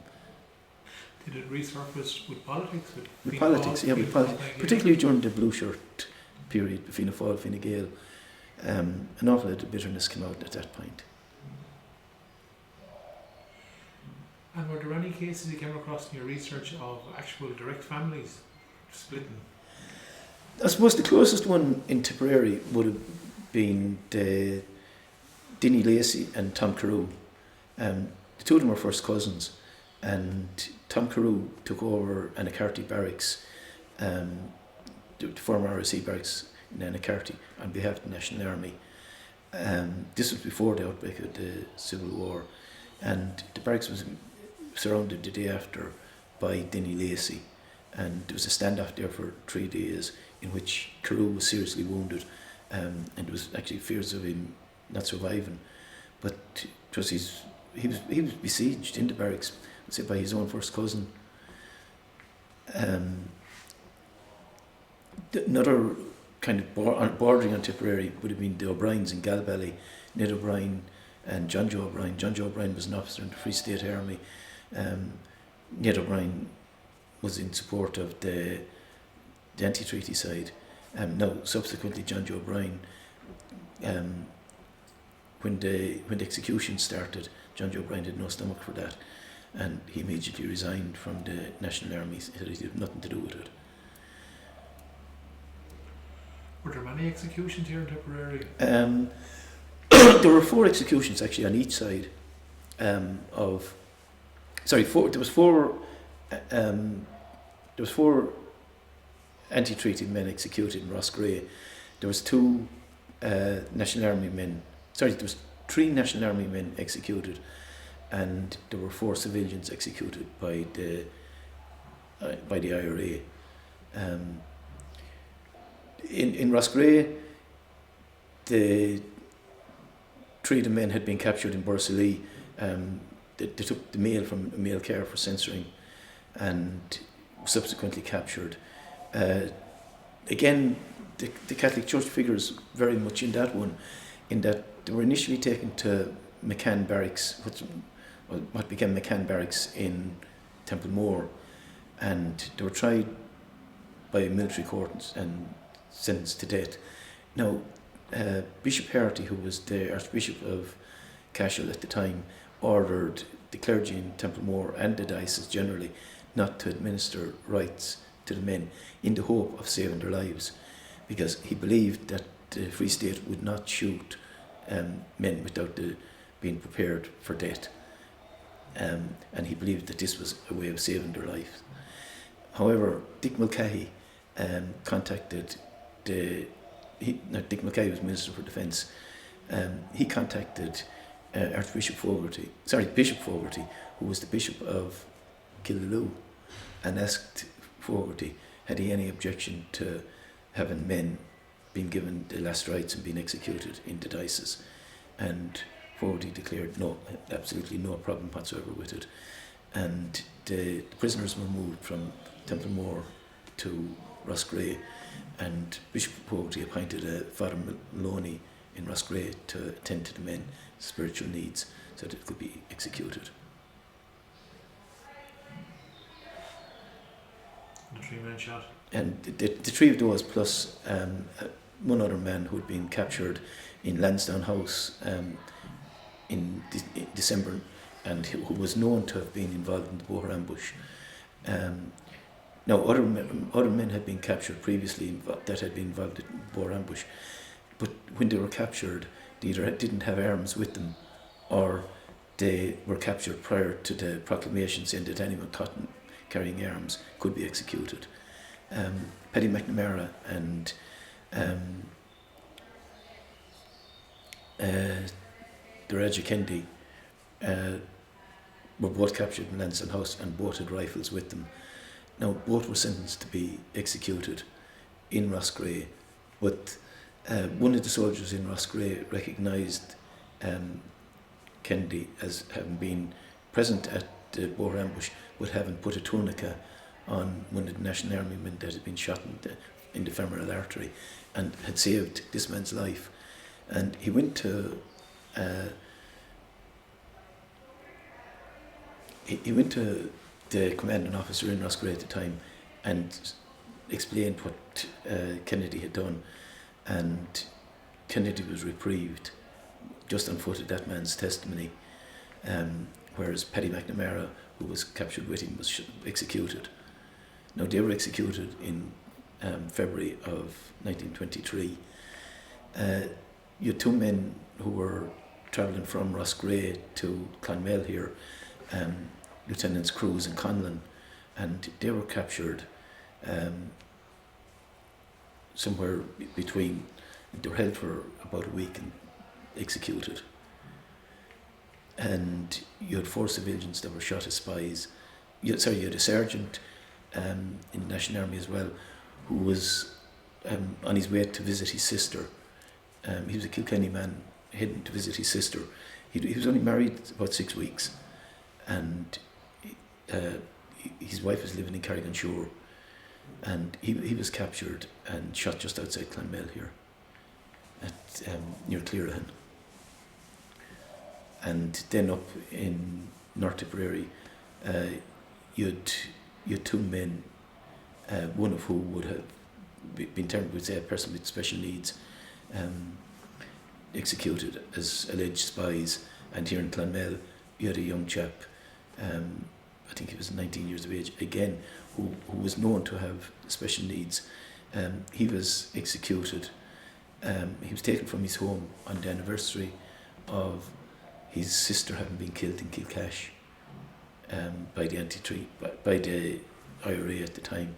Did it resurface with politics? With politics, yeah, with politics. Particularly during the Blue Shirt period, Fianna Fáil, Fine Gael. An awful lot of bitterness came out at that point. And were there any cases you came across in your research of actual direct families splitting? I suppose the closest one in Tipperary would have been the Dinny Lacey and Tom Carew. The two of them were first cousins, and Tom Carew took over Anacarty Barracks, the former RSC barracks in Anacarty, on behalf of the National Army. This was before the outbreak of the Civil War, and the barracks was surrounded the day after by Dinny Lacey, and there was a standoff there for 3 days in which Carew was seriously wounded, and there was actually fears of him not surviving. But it was he was besieged in the barracks, say, by his own first cousin. Another kind of bordering on Tipperary would have been the O'Briens in Galbally, Ned O'Brien and John Joe O'Brien. John Joe O'Brien was an officer in the Free State Army. Ned O'Brien was in support of the anti-treaty side. Now, subsequently, John Joe O'Brien, when the execution started, John Joe O'Brien had no stomach for that, and he immediately resigned from the National Army. He said he had nothing to do with it. Were there many executions here in Tipperary? There were 4 executions actually on each side four. There was 4 anti-treaty men executed in Rossgrey. There was 2 National Army men. There was 3 National Army men executed, and there were 4 civilians executed by the IRA. In Rossgrey, the 3 of the men had been captured in Borsallee. They took the mail from a mail car for censoring and subsequently captured. Again, the Catholic Church figures very much in that one, in that they were initially taken to McCann Barracks, what became McCann Barracks in Templemore, and they were tried by a military court and sentenced to death. Now, Bishop Herty, who was the Archbishop of Cashel at the time, ordered the clergy in Templemore and the diocese generally not to administer rites to the men in the hope of saving their lives, because he believed that the Free State would not shoot men without being prepared for death. And he believed that this was a way of saving their lives. However, Dick Mulcahy contacted Dick Mulcahy was Minister for Defence. He contacted Bishop Fogarty, who was the Bishop of Killaloe, and asked Fogarty had he any objection to having men being given the last rites and being executed in the diocese. And Fogarty declared no, absolutely no problem whatsoever with it. And the prisoners were moved from Templemore to Roscrea, and Bishop Fogarty appointed a Father Maloney in Roscrea to attend to the men's spiritual needs so that it could be executed. The 3-man shot. And the 3 of those plus one other man who had been captured in Lansdowne House in December, and who was known to have been involved in the Boer ambush. Now, other men had been captured previously that had been involved in the Boer ambush, but when they were captured, they either didn't have arms with them, or they were captured prior to the proclamation saying that anyone caught carrying arms could be executed. Paddy McNamara and Daraja Kendi were both captured in Lansdowne House, and both had rifles with them. Now, both were sentenced to be executed in Roscrea, but one of the soldiers in Roscrea recognised Kendi as having been present at the Boer ambush, but having put a tunica on one of the National Army men that had been shot in the femoral artery, and had saved this man's life. And he went to the commanding officer in Roscrea at the time and explained what Kennedy had done, and Kennedy was reprieved just on foot of that man's testimony, whereas Paddy McNamara, who was captured with him, was executed. Now, they were executed in February of 1923. You had 2 men who were travelling from Roscrea to Clonmel here, Lieutenants Cruz and Conlon, and they were captured somewhere between, they were held for about a week and executed. And you had 4 civilians that were shot as spies. You had a sergeant in the National Army as well, who was on his way to visit his sister. He was a Kilkenny man heading to visit his sister. He was only married about 6 weeks, and his wife was living in Carrigan-Shore, and he was captured and shot just outside Clonmel here, at near Clearahan. And then up in North Tipperary, you had 2 men, one of whom would have been termed, would say, a person with special needs, executed as alleged spies. And here in Clonmel, you had a young chap, I think he was 19 years of age, again, who was known to have special needs. He was executed. He was taken from his home on the anniversary of his sister having been killed in Kilcash by the IRA at the time,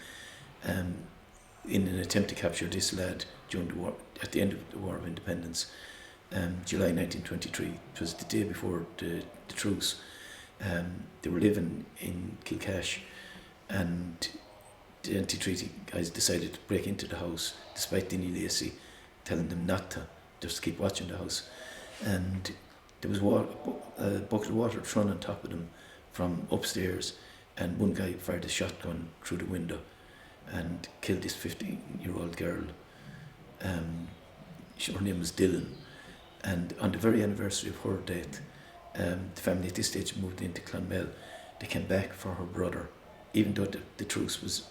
in an attempt to capture this lad during the war, at the end of the War of Independence, July 1923. It was the day before the truce. They were living in Kilcash, and the anti-treaty guys decided to break into the house despite Dinny Lacey telling them not to, just keep watching the house. and there was a bucket of water thrown on top of them from upstairs, and one guy fired a shotgun through the window and killed this 15-year-old girl. Her name was Dylan, and on the very anniversary of her death, the family at this stage moved into Clonmel. They came back for her brother, even though the truce was,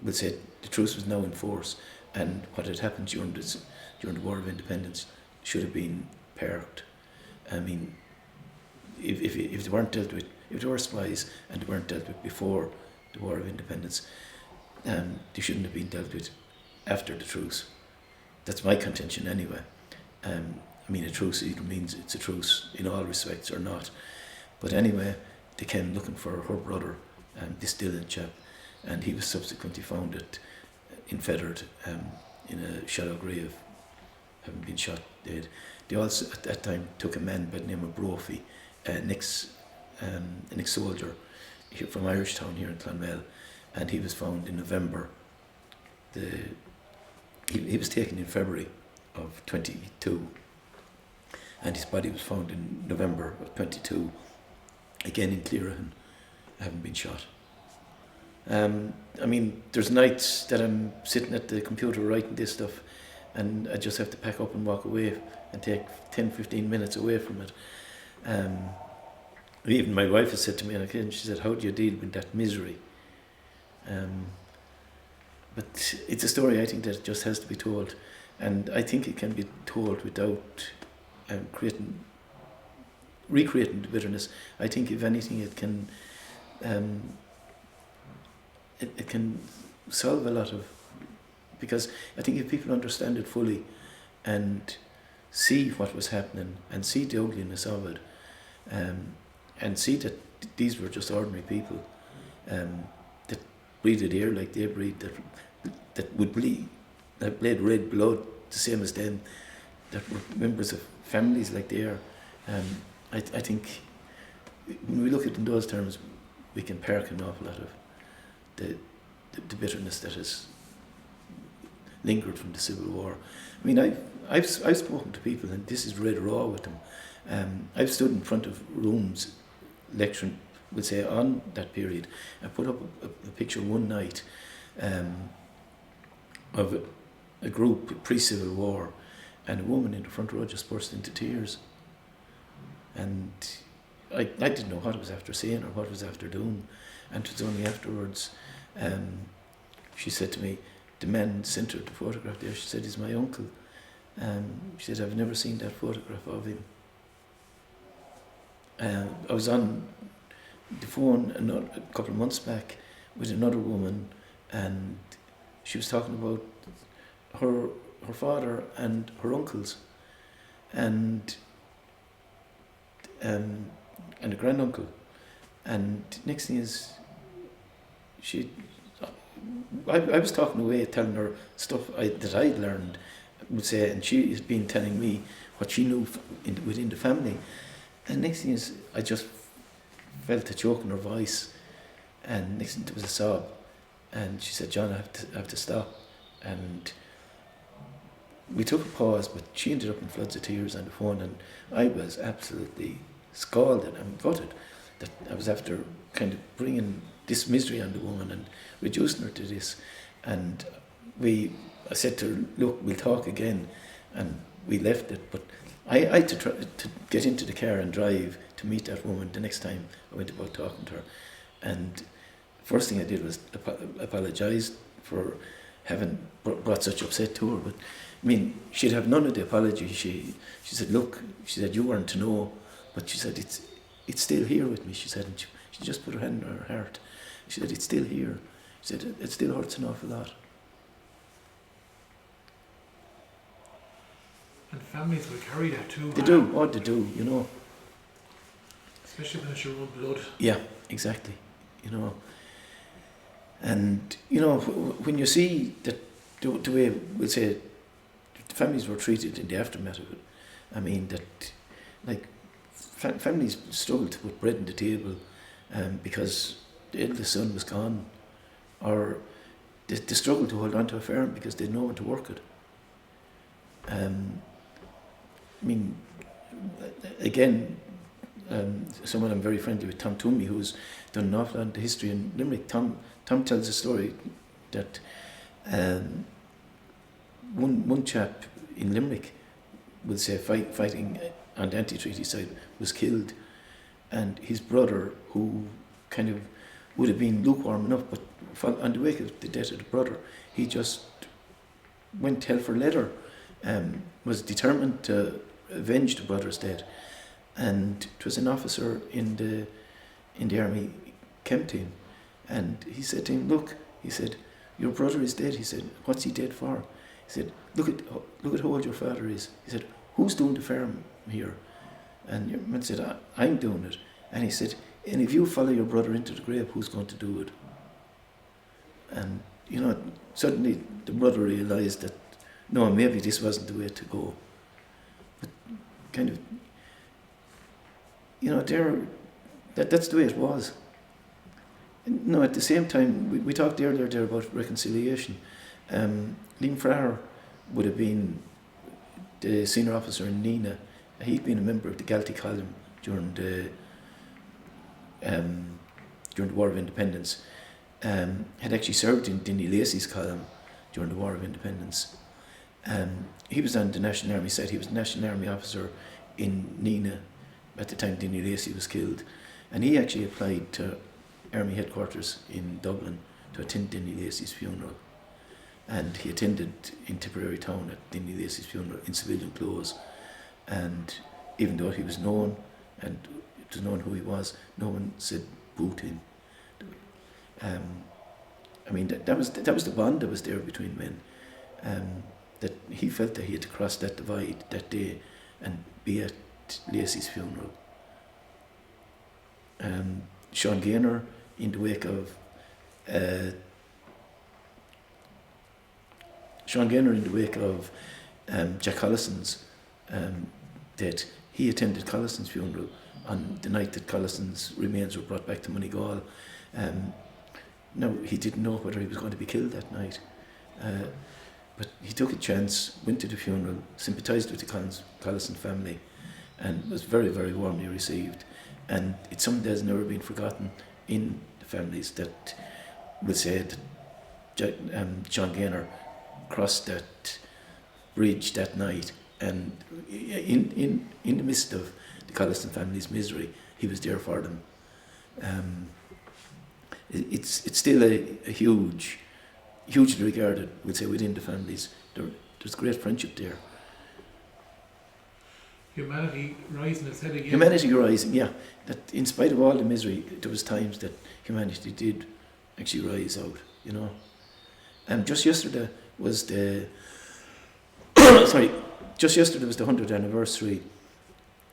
we'll say, the truce was now in force, and what had happened during the War of Independence should have been parked. I mean, if they weren't dealt with, if they were spies and they weren't dealt with before the War of Independence, they shouldn't have been dealt with after the truce. That's my contention anyway. I mean, a truce either means it's a truce in all respects or not. But anyway, they came looking for her brother, this Dylan chap, and he was subsequently found in Fethard, in a shallow grave, having been shot dead. They also at that time took a man by the name of Brophy, an ex-soldier from Irishtown here in Clonmel, and he was found in November. He was taken in February of 22, and his body was found in November of 22, again in Clearahan, having been shot. I mean, there's nights that I'm sitting at the computer writing this stuff, and I just have to pack up and walk away and take 10-15 minutes away from it. Even my wife has said to me on occasion, she said, how do you deal with that misery? But it's a story I think that just has to be told, and I think it can be told without recreating the bitterness. I think if anything it can it can solve a lot of, because I think if people understand it fully and see what was happening and see the ugliness of it, and see that these were just ordinary people that breathed air like they breathed, that would bleed, that bled red blood the same as them, that were members of families like they are. I think when we look at it in those terms, we can park an awful lot of the bitterness that has lingered from the Civil War. I mean, I've spoken to people, and this is red raw with them. I've stood in front of rooms lecturing, we'll say, on that period. I put up a picture one night of a group pre-Civil War, and a woman in the front row just burst into tears. And I didn't know what I was after saying or what I was after doing, and it was only afterwards she said to me, the man sent her the photograph there, she said, he's my uncle. She said, I've never seen that photograph of him. I was on the phone a couple of months back with another woman, and she was talking about her father and her uncles, and a granduncle. And next thing is, I was talking away, telling her stuff that I'd learned, would say, and she has been telling me what she knew within the family. And next thing is, I just felt a choke in her voice, and next thing there was a sob, and she said, John, I have to stop. And we took a pause, but she ended up in floods of tears on the phone, and I was absolutely scalded and gutted that I was after kind of bringing this misery on the woman and reducing her to this. And I said to her, look, we'll talk again, and we left it. But I had to try to get into the car and drive to meet that woman the next time I went about talking to her. And first thing I did was apologise for having brought such upset to her. But I mean, she'd have none of the apology. She said, look, she said, you weren't to know, but she said, it's still here with me, she said, and she just put her hand on her heart. She said, it's still here. She said, it still hurts an awful lot. And families will carry that too. They do, what they do, you know. Especially when it's your own blood. Yeah, exactly, you know. And, you know, when you see that the way, we'll say, the families were treated in the aftermath of it, I mean, that, like, families struggled to put bread on the table because the eldest son was gone, or they struggled to hold on to a farm because they had no one to work it. I mean, again, someone I'm very friendly with, Tom Toomey, who's done an awful lot of history in Limerick. Tom tells a story that one chap in Limerick will say fighting on the anti-treaty side was killed, and his brother, who kind of would have been lukewarm enough, but on the wake of the death of the brother, he just went hell for leather, was determined to avenge the brother's death. And it was an officer in the army came to him, and he said to him, "Look," he said, "your brother is dead." He said, "What's he dead for?" He said, look at how old your father is." He said, "Who's doing the farm here?" And your man said, "I'm doing it." And he said, "And if you follow your brother into the grave, who's going to do it?" And suddenly the brother realised that no, maybe this wasn't the way to go. But kind of, that's the way it was. No, at the same time, we talked earlier there about reconciliation. Liam Farrar would have been the senior officer in Nina. He'd been a member of the Galtee column during the War of Independence. Had actually served in Dinny Lacey's column during the War of Independence. He was on the National Army side. He was a National Army officer in Nina at the time Dinny Lacey was killed. And he actually applied to Army headquarters in Dublin to attend Dinny Lacey's funeral. And he attended in Tipperary town at Dinny Lacey's funeral in civilian clothes. And even though he was known, and it was known who he was, no one said boo to him. That was the bond that was there between men. That he felt that he had to cross that divide that day and be at Lacey's funeral. Sean Gaynor, in the wake of Jack Collison's death, he attended Collison's funeral on the night that Collison's remains were brought back to Moneygall. Now, he didn't know whether he was going to be killed that night, but he took a chance, went to the funeral, sympathised with the Collison family, and was very, very warmly received. And it's something that has never been forgotten in the families, that will say that John Gaynor crossed that bridge that night, and in the midst of the Collison family's misery, he was there for them. It's still a hugely regarded, we'll say, within the families. There's great friendship there. Humanity rising its head again. Humanity rising, yeah. That in spite of all the misery, there was times that humanity did actually rise out, just yesterday was the 100th anniversary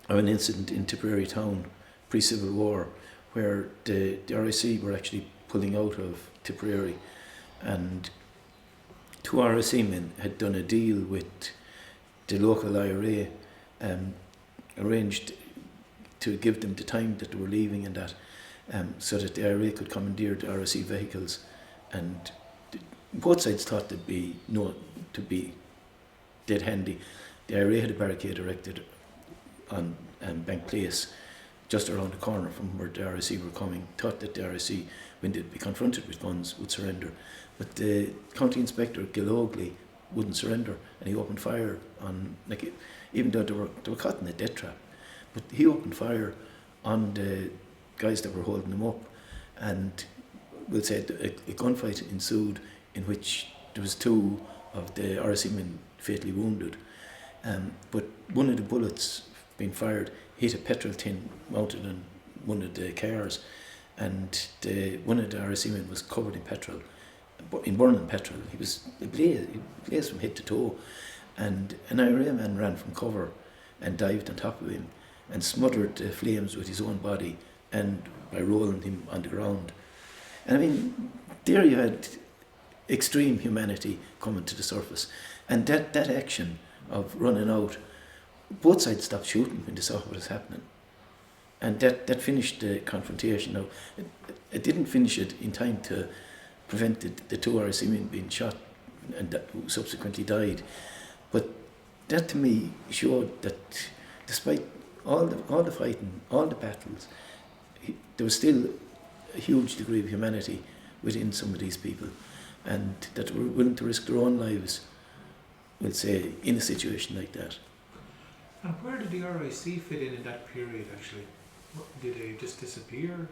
of an incident in Tipperary town pre-Civil War, where the RSC were actually pulling out of Tipperary, and two RSC men had done a deal with the local IRA, arranged to give them the time that they were leaving and that, so that the IRA could commandeer the RSC vehicles. And both sides thought to be dead handy. The IRA had a barricade erected on Bank Place, just around the corner from where the RSC were coming, thought that the RSC, when they'd be confronted with guns, would surrender. But the County Inspector, Gil Oakley, wouldn't surrender, and he opened fire on, even though they were caught in a death trap, but he opened fire on the guys that were holding them up, and we'll say a gunfight ensued in which there was two of the RSC men fatally wounded, but one of the bullets being fired hit a petrol tin mounted on one of the cars, and one of the RSC men was covered in petrol, in burning petrol. He was ablaze from head to toe, and an IRA man ran from cover and dived on top of him and smothered the flames with his own body and by rolling him on the ground. And there you had extreme humanity coming to the surface, and that action of running out, both sides stopped shooting when they saw what was happening, and that finished the confrontation. Now, it didn't finish it in time to prevent the two RSC men being shot and who subsequently died, but that to me showed that despite all the fighting, all the battles, there was still a huge degree of humanity within some of these people, and that were willing to risk their own lives, we'll say, in a situation like that. And where did the RIC fit in that period, actually? Did they just disappear?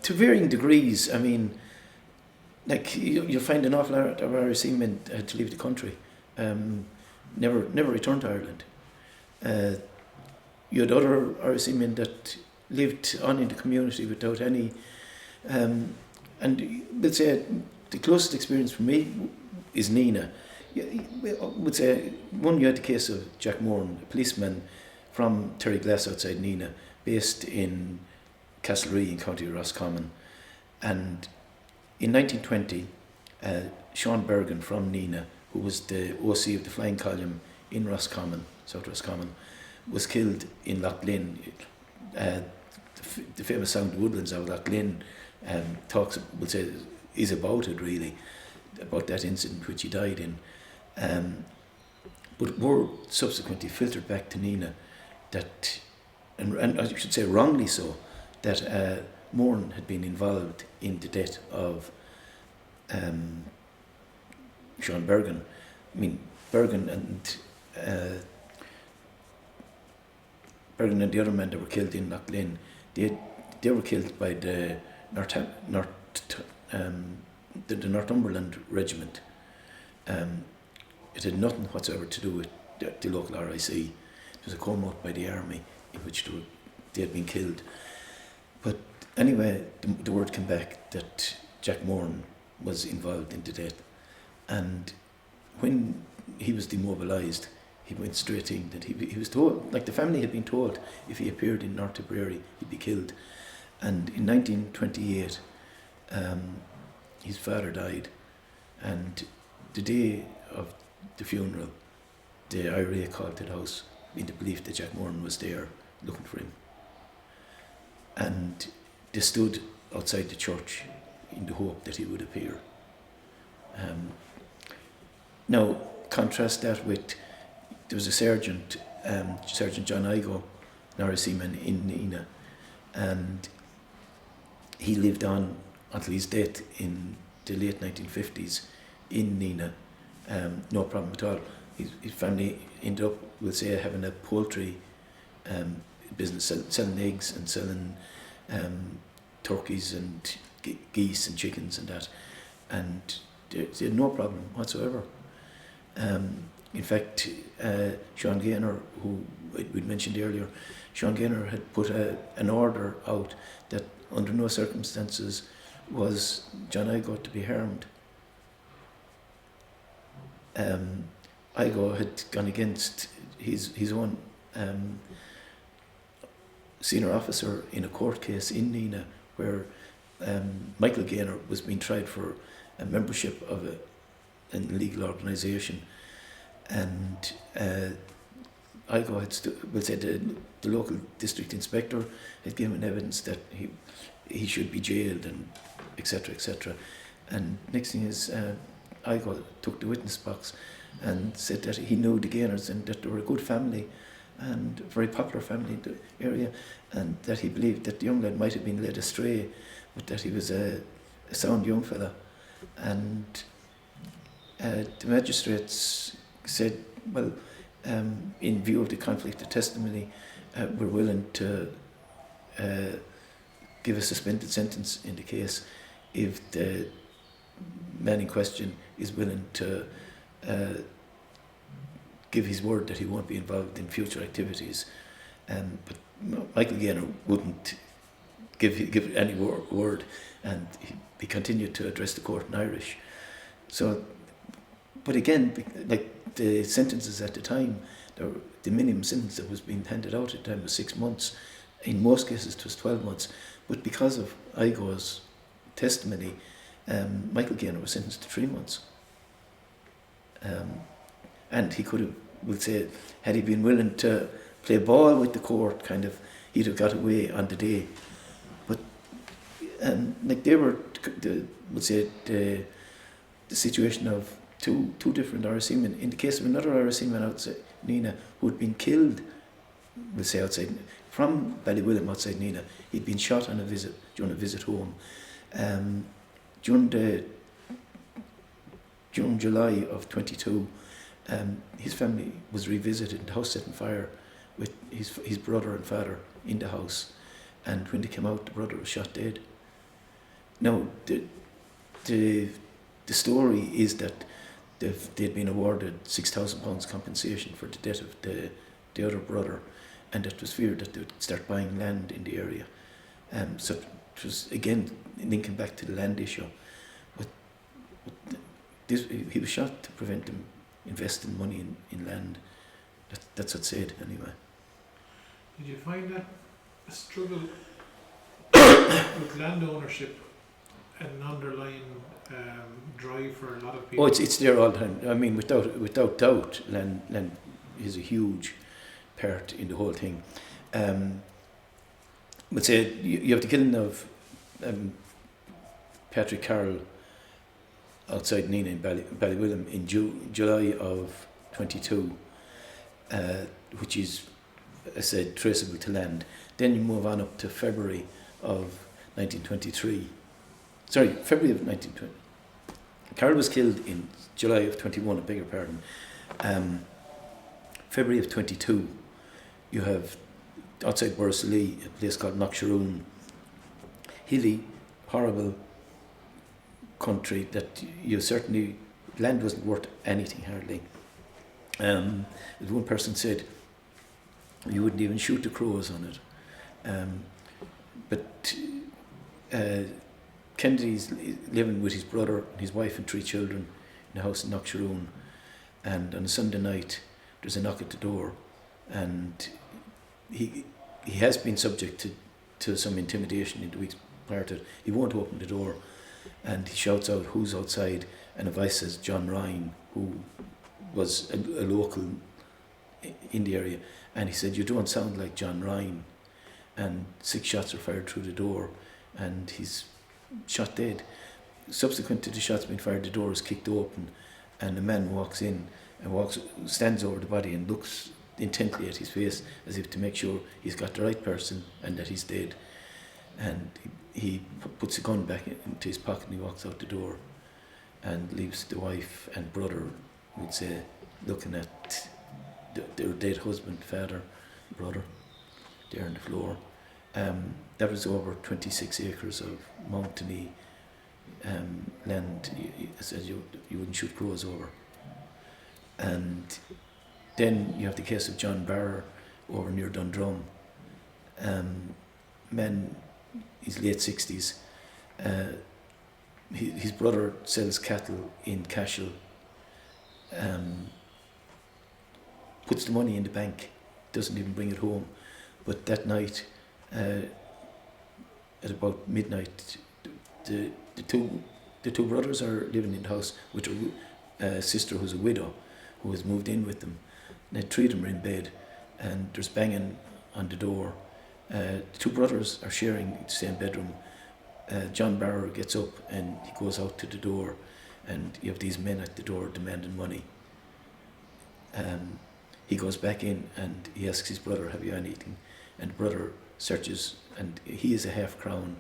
To varying degrees. I mean, like you'll find an awful lot of RIC men had to leave the country, never returned to Ireland. You had other RIC men that lived on in the community without any, and we'll say the closest experience for me is Nina. I would say one, you had the case of Jack Moran, a policeman from Terryglass outside Nina, based in Castlerea in County Roscommon, and in 1920, Sean Bergen from Nina, who was the OC of the Flying Column in Roscommon, South Roscommon, was killed in Loughlin. The famous song "The Woodlands of Loughlin" talks, we'll say, is about it really, about that incident which he died in. But word subsequently filtered back to Nina that, and I should say wrongly so, that Moran had been involved in the death of Sean Bergen. I mean, Bergen and the other men that were killed in Loughlin, they were killed by the Northumberland Regiment. It had nothing whatsoever to do with the local RIC. It was a call out by the army in which they had been killed. But anyway, the word came back that Jack Moran was involved in the death, and when he was demobilised, he went straight in. That he was told, like the family had been told, if he appeared in North Tipperary, he'd be killed. And in 1928, his father died, and the day of the funeral, the IRA called to the house in the belief that Jack Moran was there looking for him. And they stood outside the church in the hope that he would appear. Now, contrast that with, there was a sergeant, Sergeant John Igo, an RIC man in Nina, and he lived on until his death in the late 1950s in Nina. No problem at all. His family ended up, we'll say, having a poultry business, selling eggs and selling turkeys and geese and chickens and that, and they had no problem whatsoever. In fact, Sean Gaynor, who we'd mentioned earlier, Sean Gaynor had put an order out that under no circumstances was John Igo to be harmed. Igo had gone against his own senior officer in a court case in Nina, where Michael Gaynor was being tried for a membership of an illegal organisation, and Igo had we'll say the local district inspector had given evidence that he should be jailed, and etc. etc. And next thing is, Igo took the witness box and said that he knew the Gaynors and that they were a good family and a very popular family in the area, and that he believed that the young lad might have been led astray, but that he was a sound young fella. And the magistrates said, well, in view of the conflict of testimony, we're willing to give a suspended sentence in the case if the man in question is willing to give his word that he won't be involved in future activities. But Michael Gaynor wouldn't give any word, and he continued to address the court in Irish. So, but again, like the sentences at the time, the minimum sentence that was being handed out at the time was 6 months. In most cases, it was 12 months. But because of Igo's testimony, Michael Gaynor was sentenced to 3 months. And he could have, we'll say, had he been willing to play ball with the court, kind of, he'd have got away on the day. But like they were, we'll say, the situation of two different RSC men. In the case of another RSC man outside Nina who had been killed, we'll say outside, from Ballywilliam outside Nina, he'd been shot on during a visit home. During July of 22, his family was revisited, the house set on fire with his brother and father in the house, and when they came out, the brother was shot dead. Now, the story is that they'd been awarded £6,000 compensation for the death of the other brother, and it was feared that they would start buying land in the area. So it was, again, linking back to the land issue. But he was shot to prevent them investing money in land. That's what's said, anyway. Did you find that a struggle with land ownership an underlying drive for a lot of people? Oh, it's there all the time. I mean, without doubt, land is a huge part in the whole thing. But say you have the killing of Patrick Carroll outside Nina in Ballywilliam in July of 22, which is, as I said, traceable to land. Then you move on up to February of 1923. Sorry, February of 1920. Carroll was killed in July of 21, I beg your pardon. February of 22, you have outside Borrisolee, a place called Knocksharoon, hilly, horrible country that you certainly, land wasn't worth anything hardly. As one person said, you wouldn't even shoot the crows on it. But Kennedy's living with his brother, his wife and 3 children in a house in Knocksharoon, and on a Sunday night there's a knock at the door, and he has been subject to some intimidation in the weeks prior to it. He won't open the door, and he shouts out, "Who's outside?" And a voice says, "John Ryan," who was a local in the area, and he said, "You don't sound like John Ryan," and 6 shots are fired through the door, and he's shot dead. Subsequent to the shots being fired, the door is kicked open, and a man walks in and stands over the body and looks intently at his face as if to make sure he's got the right person and that he's dead. And he puts a gun back into his pocket and he walks out the door and leaves the wife and brother, we'd say, looking at their dead husband, father, brother, there on the floor. That was over 26 acres of mountainy land. I said you wouldn't shoot crows over. And then you have the case of John Barr over near Dundrum. Man, he's late 60s. His brother sells cattle in Cashel. Puts the money in the bank, doesn't even bring it home. But that night, at about midnight, the two brothers are living in the house with a sister who's a widow, who has moved in with them. And the 3 of them are in bed, and there's banging on the door. The 2 brothers are sharing the same bedroom. John Barrow gets up and he goes out to the door, and you have these men at the door demanding money. He goes back in and he asks his brother, "Have you anything?" And the brother searches, and he has a half-crown,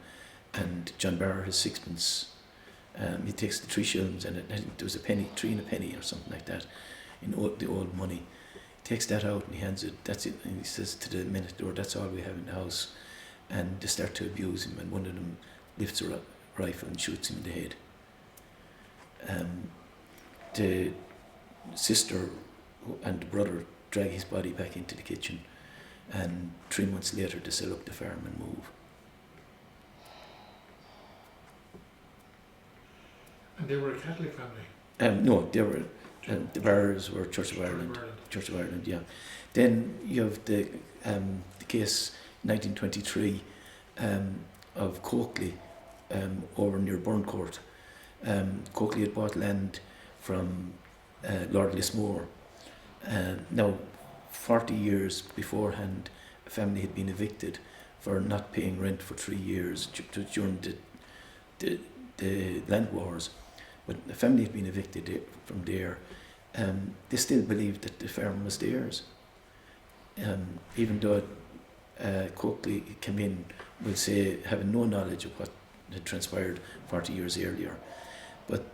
and John Barrow has 6pence. He takes the 3 shillings, and I think there was a penny, 3 and a penny or something like that, in the old money. He takes that out and he hands it. That's it. And he says to the men at the door, "That's all we have in the house." And they start to abuse him, and one of them lifts a rifle and shoots him in the head. The sister and the brother drag his body back into the kitchen, and 3 months later they sell up the farm and move. And they were a Catholic family? No, they were. The Barrs were Church of Ireland. Church of Ireland, yeah. Then you have the case 1923 of Coakley over near Burncourt. Coakley had bought land from Lord Lismore. Now, 40 years beforehand, a family had been evicted for not paying rent for 3 years during the land wars. but the family had been evicted from there. They still believed that the farm was theirs. Even though Coakley came in, we'll say, having no knowledge of what had transpired 40 years earlier. But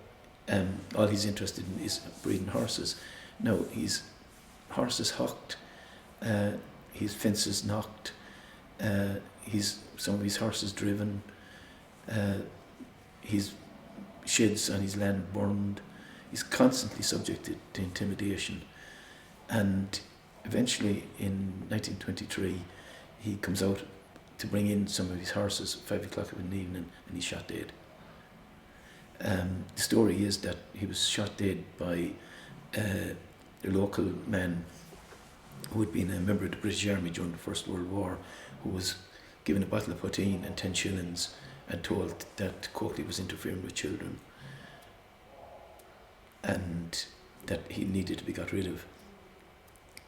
all he's interested in is breeding horses. Now, he's horses hocked, his fences knocked, some of his horses driven, his sheds on his land burned. He's constantly subjected to intimidation. And eventually, in 1923, he comes out to bring in some of his horses at 5 o'clock in the evening, and he's shot dead. The story is that he was shot dead by a local man who had been a member of the British Army during the First World War, who was given a bottle of poteen and 10 shillings and told that Coakley was interfering with children and that he needed to be got rid of.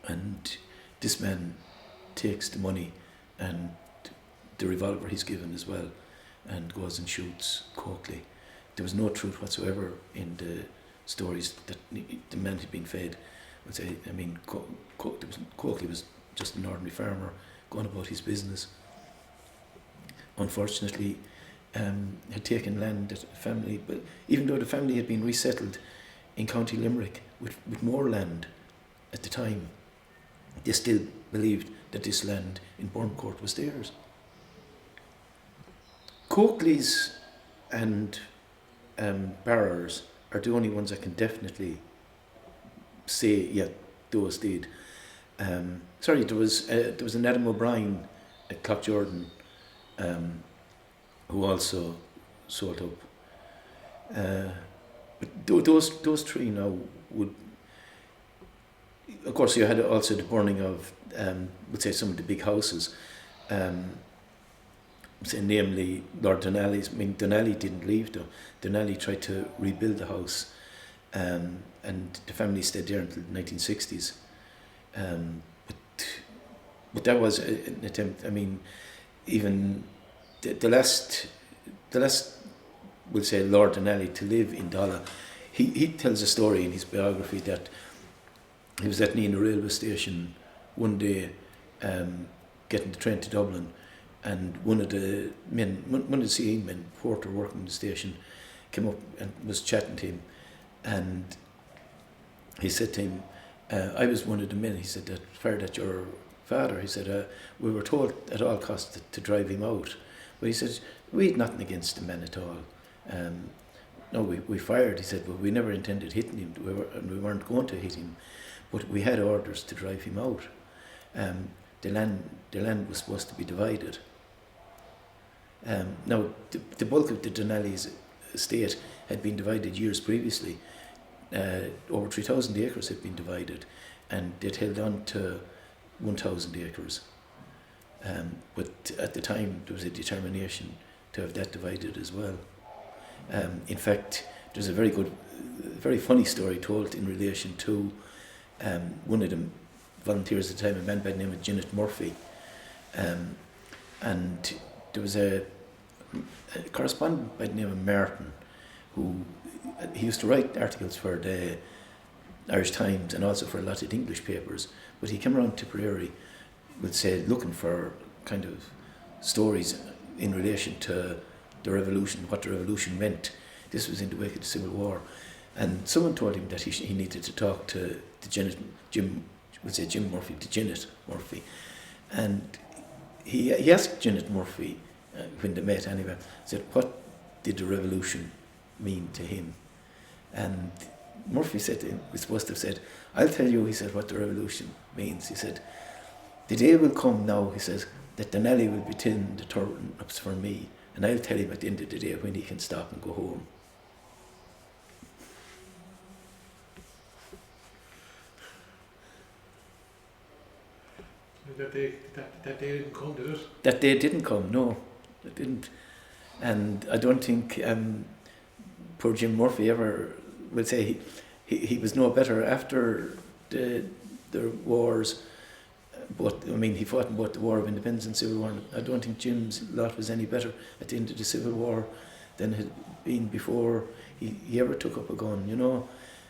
And this man takes the money and the revolver he's given as well and goes and shoots Coakley. There was no truth whatsoever in the stories that the man had been fed. Would say, I mean, Coakley was just an ordinary farmer going about his business. Unfortunately, had taken land that the family, but even though the family had been resettled in County Limerick with more land at the time, they still believed that this land in Burncourt was theirs. Coakleys and Barrers are the only ones I can definitely say, yeah, those did. There was an Adam O'Brien at Clough-Jordan who also sold up. But those three now would. Of course, you had also the burning of, would say, some of the big houses. Say, namely Lord Donnelly's. I mean, Donnelly didn't leave though. Donnelly tried to rebuild the house, and the family stayed there until the 1960s. But that was an attempt. I mean, even the last, we'll say, Lord Donnelly to live in Dalla, he tells a story in his biography that he was at Nina railway station one day, getting the train to Dublin, and one of the CE men, porter working in the station, came up and was chatting to him, and he said to him, I was one of the men, he said, that fired at your father. He said, we were told at all costs to drive him out. But he said, we had nothing against the man at all. No, we fired, he said, but we never intended hitting him, we weren't going to hit him. But we had orders to drive him out. The land was supposed to be divided. Now, the bulk of the Donnelly's estate had been divided years previously. Over 3,000 acres had been divided, and they'd held on to 1,000 acres. But at the time, there was a determination to have that divided as well. In fact, there's a very funny story told in relation to one of the volunteers at the time, a man by the name of Janet Murphy. And there was a correspondent by the name of Martin who he used to write articles for the Irish Times and also for a lot of English papers, but he came around Tipperary, would say, looking for kind of stories in relation to the revolution, what the revolution meant. This was in the wake of the Civil War, and someone told him that he needed to talk to Jim Murphy, and he asked Janet Murphy when they met anyway, said, what did the revolution mean to him? And Murphy said to him, we're supposed to have said, I'll tell you, he said, what the revolution means. He said, the day will come now, he says, that Donnelly will be tilling the turnips for me, and I'll tell him at the end of the day when he can stop and go home. That day didn't come, did it? That day didn't come, no, it didn't. And I don't think poor Jim Murphy ever would say he was no better after the wars, but I mean, he fought in both the War of Independence and Civil War. I don't think Jim's lot was any better at the end of the Civil War than it had been before. he ever took up a gun, you know,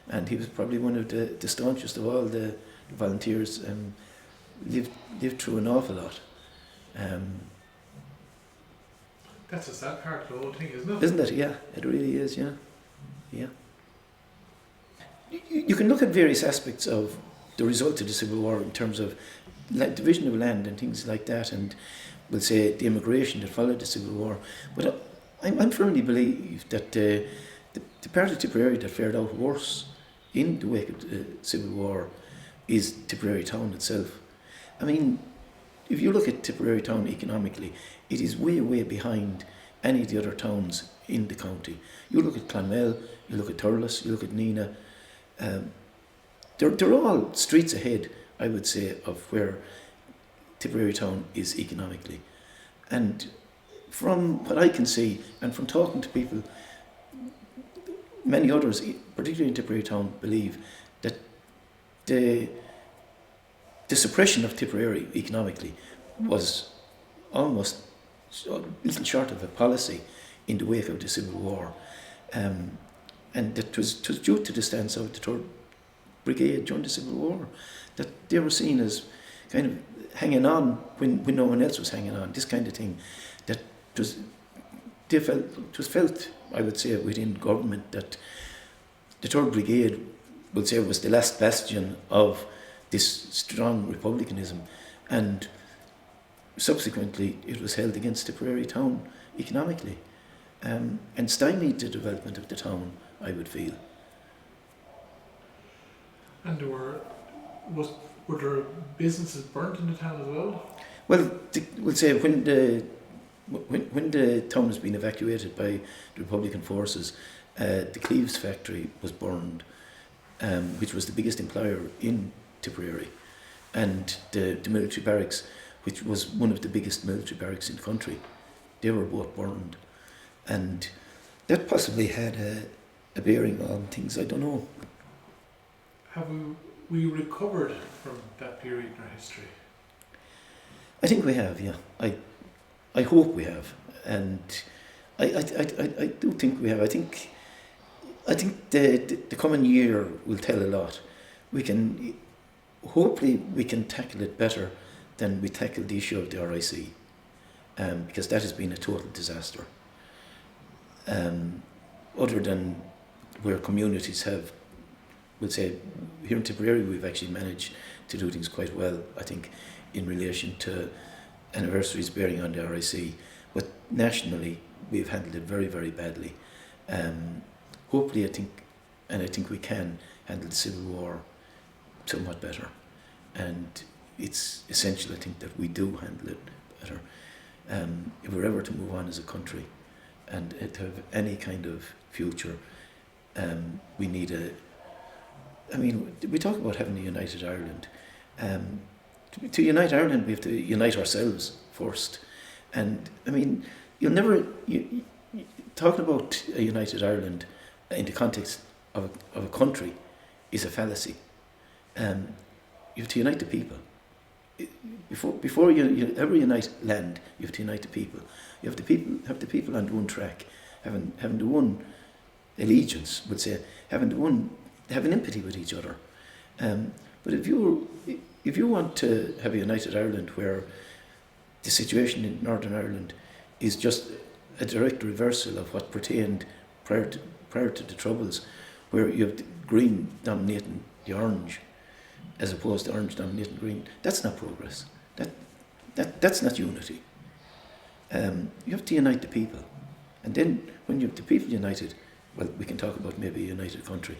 and he was probably one of the staunchest of all the volunteers, and lived through an awful lot. That's a sad part of the whole thing, isn't it? Isn't it? Yeah, it really is, yeah. Yeah. You can look at various aspects of the result of the Civil War in terms of division of land and things like that, and we'll say the immigration that followed the Civil War. But I firmly believe that the part of Tipperary that fared out worse in the wake of the Civil War is Tipperary town itself. I mean, if you look at Tipperary town economically, it is way, way behind any of the other towns in the county. You look at Clonmel, you look at Thurles, you look at Nina. They're all streets ahead, I would say, of where Tipperary town is economically. And from what I can see, and from talking to people, many others, particularly in Tipperary town, believe that the suppression of Tipperary economically was almost a little short of a policy in the wake of the Civil War. And that it was due to the stance of the 3rd Brigade during the Civil War, that they were seen as kind of hanging on when no one else was hanging on, this kind of thing. That it was felt, I would say, within government that the 3rd Brigade, would say, was the last bastion of this strong republicanism, and subsequently it was held against Tipperary town economically, and stymied the development of the town, I would feel. And were there businesses burnt in the town as well? Well, we'll say when the town was being evacuated by the Republican forces, the Cleves factory was burned, which was the biggest employer in Tipperary, and the military barracks, which was one of the biggest military barracks in the country, they were both burned, and that possibly had a bearing on things. I don't know. Have we recovered from that period in our history? I think we have, yeah. I hope we have, and I do think we have. I think the coming year will tell a lot. Hopefully we can tackle it better than we tackled the issue of the RIC, because that has been a total disaster. Other than where communities have, we'll say, here in Tipperary we've actually managed to do things quite well, I think, in relation to anniversaries bearing on the RIC, but nationally we've handled it very, very badly. Hopefully I think we can handle the Civil War somewhat better, and it's essential, I think, that we do handle it better. If we're ever to move on as a country and to have any kind of future, we need we talk about having a united Ireland. To unite Ireland, we have to unite ourselves first. And I mean, talking about a united Ireland in the context of a country is a fallacy. You have to unite the people. Before you ever unite land, you have to unite the people. You have the people on one track, having the one allegiance, would say, having empathy with each other. But if you want to have a united Ireland where the situation in Northern Ireland is just a direct reversal of what pertained prior to the Troubles, where you have the green dominating the orange, as opposed to orange dominating green, that's not progress. That's not unity. You have to unite the people, and then when you have the people united, well, we can talk about maybe a united country.